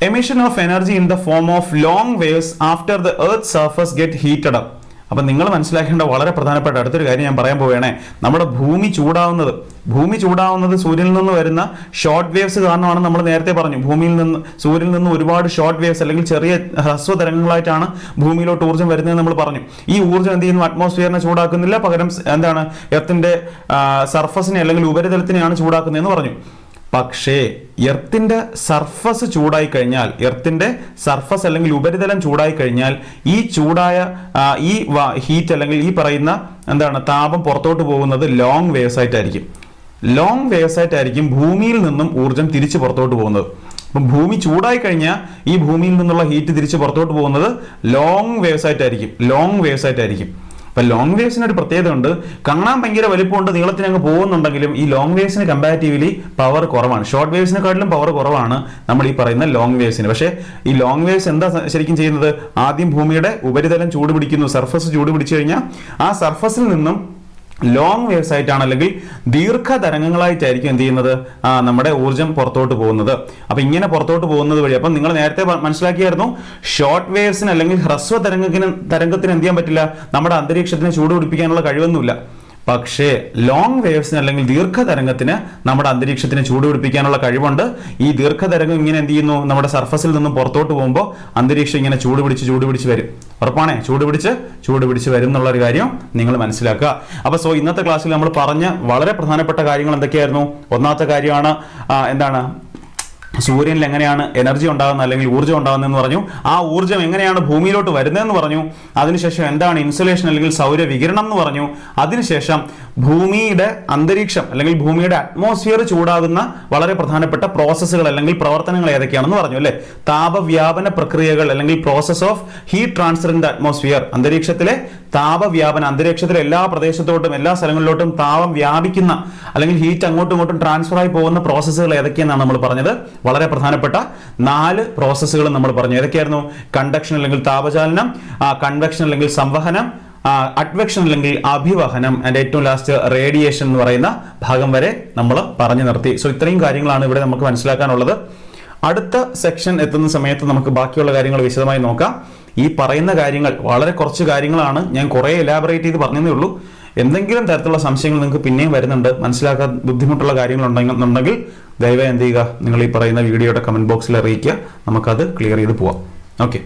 Emission of energy in the form of long waves after the earth surface get heated up. അപ്പം നിങ്ങൾ മനസ്സിലാക്കേണ്ട വളരെ പ്രധാനപ്പെട്ട അടുത്തൊരു കാര്യം ഞാൻ പറയാൻ പോവുകയാണേ. നമ്മുടെ ഭൂമി ചൂടാവുന്നത് സൂര്യനിൽ നിന്ന് വരുന്ന ഷോർട്ട് വേവ്സ് കാരണമാണ്. നമ്മൾ നേരത്തെ പറഞ്ഞു, സൂര്യനിൽ നിന്ന് ഒരുപാട് ഷോർട്ട് വേവ്സ് അല്ലെങ്കിൽ ചെറിയ ഹ്രസ്വതരംഗങ്ങളായിട്ടാണ് ഭൂമിയിലോട്ട് ഊർജ്ജം വരുന്നത് നമ്മൾ പറഞ്ഞു. ഈ ഊർജ്ജം എന്ത് ചെയ്യുന്നു, അറ്റ്മോസ്ഫിയറിനെ ചൂടാക്കുന്നില്ല, പകരം എന്താണ്, എർത്തിന്റെ സർഫസിനെ അല്ലെങ്കിൽ ഉപരിതലത്തിനെയാണ് ചൂടാക്കുന്നതെന്ന് പറഞ്ഞു. പക്ഷേ എർത്തിന്റെ സർഫസ് ചൂടായി കഴിഞ്ഞാൽ, എർത്തിന്റെ സർഫസ് അല്ലെങ്കിൽ ഉപരിതലം ചൂടായി കഴിഞ്ഞാൽ ഈ ചൂടായ ഈ ഹീറ്റ് അല്ലെങ്കിൽ ഈ പറയുന്ന എന്താണ് താപം പുറത്തോട്ട് പോകുന്നത് ലോങ് വേവ്സ് ആയിട്ടായിരിക്കും ഭൂമിയിൽ നിന്നും ഊർജ്ജം തിരിച്ച് പുറത്തോട്ട് പോകുന്നത്. അപ്പം ഭൂമി ചൂടായി കഴിഞ്ഞാൽ ഈ ഭൂമിയിൽ നിന്നുള്ള ഹീറ്റ് തിരിച്ച് പുറത്തോട്ട് പോകുന്നത് ലോങ് വേവ്സ് ആയിട്ടായിരിക്കും. അപ്പൊ ലോങ് വേവ്സിന് ഒരു പ്രത്യേകത ഉണ്ട്. കാണാൻ ഭയങ്കര വലിപ്പമുണ്ട്, നീളത്തിന് അങ്ങ് പോകുന്നുണ്ടെങ്കിലും ഈ ലോങ് വേവ്സിന് കമ്പാരിറ്റീവ്ലി പവർ കുറവാണ്. ഷോർട്ട് വേവ്സിനെക്കാട്ടിലും പവർ കുറവാണ് നമ്മൾ ഈ പറയുന്ന ലോങ് വേവ്സിന്. പക്ഷേ ഈ ലോങ് വേവ്സ് എന്താ ശരിക്കും ചെയ്യുന്നത്, ആദ്യം ഭൂമിയുടെ ഉപരിതലം ചൂട് പിടിക്കുന്നു, സർഫസ് ചൂട് പിടിച്ചു കഴിഞ്ഞാൽ ആ സർഫസിൽ നിന്നും ലോങ് വേവ്സ് ആയിട്ടാണ് അല്ലെങ്കിൽ ദീർഘതരംഗങ്ങളായിട്ടായിരിക്കും എന്ത് ചെയ്യുന്നത് നമ്മുടെ ഊർജ്ജം പുറത്തോട്ട് പോകുന്നത്. അപ്പൊ ഇങ്ങനെ പുറത്തോട്ട് പോകുന്നത് വഴി അപ്പം നിങ്ങൾ നേരത്തെ മനസ്സിലാക്കിയായിരുന്നു ഷോർട്ട് വേവ്സിന് അല്ലെങ്കിൽ ഹ്രസ്വ തരംഗത്തിന് എന്ത് ചെയ്യാൻ പറ്റില്ല, നമ്മുടെ അന്തരീക്ഷത്തിന് ചൂട് പിടിപ്പിക്കാനുള്ള കഴിവൊന്നുമില്ല. പക്ഷേ ലോങ് വേവ്സിന് അല്ലെങ്കിൽ ദീർഘതരംഗത്തിന് നമ്മുടെ അന്തരീക്ഷത്തിന് ചൂട് പിടിപ്പിക്കാനുള്ള കഴിവുണ്ട്. ഈ ദീർഘതരംഗം ഇങ്ങനെ എന്ത് ചെയ്യുന്നു, നമ്മുടെ സർഫസിൽ നിന്നും പുറത്തോട്ട് പോകുമ്പോൾ അന്തരീക്ഷം ഇങ്ങനെ ചൂട് പിടിച്ച് വരും. ഉറപ്പാണേ, ചൂട് പിടിച്ച് വരും എന്നുള്ള ഒരു കാര്യം നിങ്ങൾ മനസ്സിലാക്കുക. അപ്പൊ ഇന്നത്തെ ക്ലാസ്സിൽ നമ്മൾ പറഞ്ഞ വളരെ പ്രധാനപ്പെട്ട കാര്യങ്ങൾ എന്തൊക്കെയായിരുന്നു? ഒന്നാമത്തെ കാര്യമാണ് എന്താണ്, സൂര്യനിൽ എങ്ങനെയാണ് എനർജി ഉണ്ടാകുന്നത് അല്ലെങ്കിൽ ഊർജ്ജം ഉണ്ടാകുന്നതെന്ന് പറഞ്ഞു. ആ ഊർജ്ജം എങ്ങനെയാണ് ഭൂമിയിലോട്ട് വരുന്നതെന്ന് പറഞ്ഞു. അതിനുശേഷം എന്താണ് ഇൻസുലേഷൻ അല്ലെങ്കിൽ സൗരവികിരണം എന്ന് പറഞ്ഞു. അതിനുശേഷം ഭൂമിയുടെ അന്തരീക്ഷം അല്ലെങ്കിൽ ഭൂമിയുടെ അറ്റ്മോസ്ഫിയർ ചൂടാകുന്ന വളരെ പ്രധാനപ്പെട്ട പ്രോസസ്സുകൾ അല്ലെങ്കിൽ പ്രവർത്തനങ്ങൾ ഏതൊക്കെയാണെന്ന് പറഞ്ഞു അല്ലേ. താപവ്യാപന പ്രക്രിയകൾ അല്ലെങ്കിൽ process of heat transfer in the atmosphere, അന്തരീക്ഷത്തിലെ താപവ്യാപനം, അന്തരീക്ഷത്തിലെ എല്ലാ പ്രദേശത്തോട്ടും എല്ലാ സ്ഥലങ്ങളിലോട്ടും താപം വ്യാപിക്കുന്ന അല്ലെങ്കിൽ ഹീറ്റ് അങ്ങോട്ടും ഇങ്ങോട്ടും ട്രാൻസ്ഫർ ആയി പോകുന്ന പ്രോസസ്സുകൾ ഏതൊക്കെയെന്നാണ് നമ്മൾ പറഞ്ഞത്. വളരെ പ്രധാനപ്പെട്ട 4 പ്രോസസ്സുകൾ നമ്മൾ പറഞ്ഞു. ഏതൊക്കെയായിരുന്നു? കണ്ടക്ഷൻ അല്ലെങ്കിൽ താപചാലനം, കൺവെക്ഷൻ അല്ലെങ്കിൽ സംവഹനം, അഡ്വെക്ഷൻ അല്ലെങ്കിൽ അഭിവഹനം, ആൻഡ് ഏറ്റവും ലാസ്റ്റ് റേഡിയേഷൻ എന്ന് പറയുന്ന ഭാഗം വരെ നമ്മൾ പറഞ്ഞു നിർത്തി. ഇത്രയും കാര്യങ്ങളാണ് ഇവിടെ നമുക്ക് മനസ്സിലാക്കാനുള്ളത്. അടുത്ത സെക്ഷൻ എത്തുന്ന സമയത്ത് നമുക്ക് ബാക്കിയുള്ള കാര്യങ്ങൾ വിശദമായി നോക്കാം. ഈ പറയുന്ന കാര്യങ്ങൾ വളരെ കുറച്ച് കാര്യങ്ങളാണ്, ഞാൻ കുറേ എലാബറേറ്റ് ചെയ്ത് പറഞ്ഞതേ ഉള്ളൂ. എന്തെങ്കിലും തരത്തിലുള്ള സംശയങ്ങൾ നിങ്ങൾക്ക് പിന്നെയും വരുന്നുണ്ട്, മനസ്സിലാക്കാൻ ബുദ്ധിമുട്ടുള്ള കാര്യങ്ങൾ ഉണ്ടെങ്കിൽ ദയവായി എന്ത് ചെയ്യുക, നിങ്ങൾ ഈ പറയുന്ന വീഡിയോയുടെ കമന്റ് ബോക്സിൽ അറിയിക്കുക, നമുക്കത് ക്ലിയർ ചെയ്ത് പോവാം. ഓക്കെ.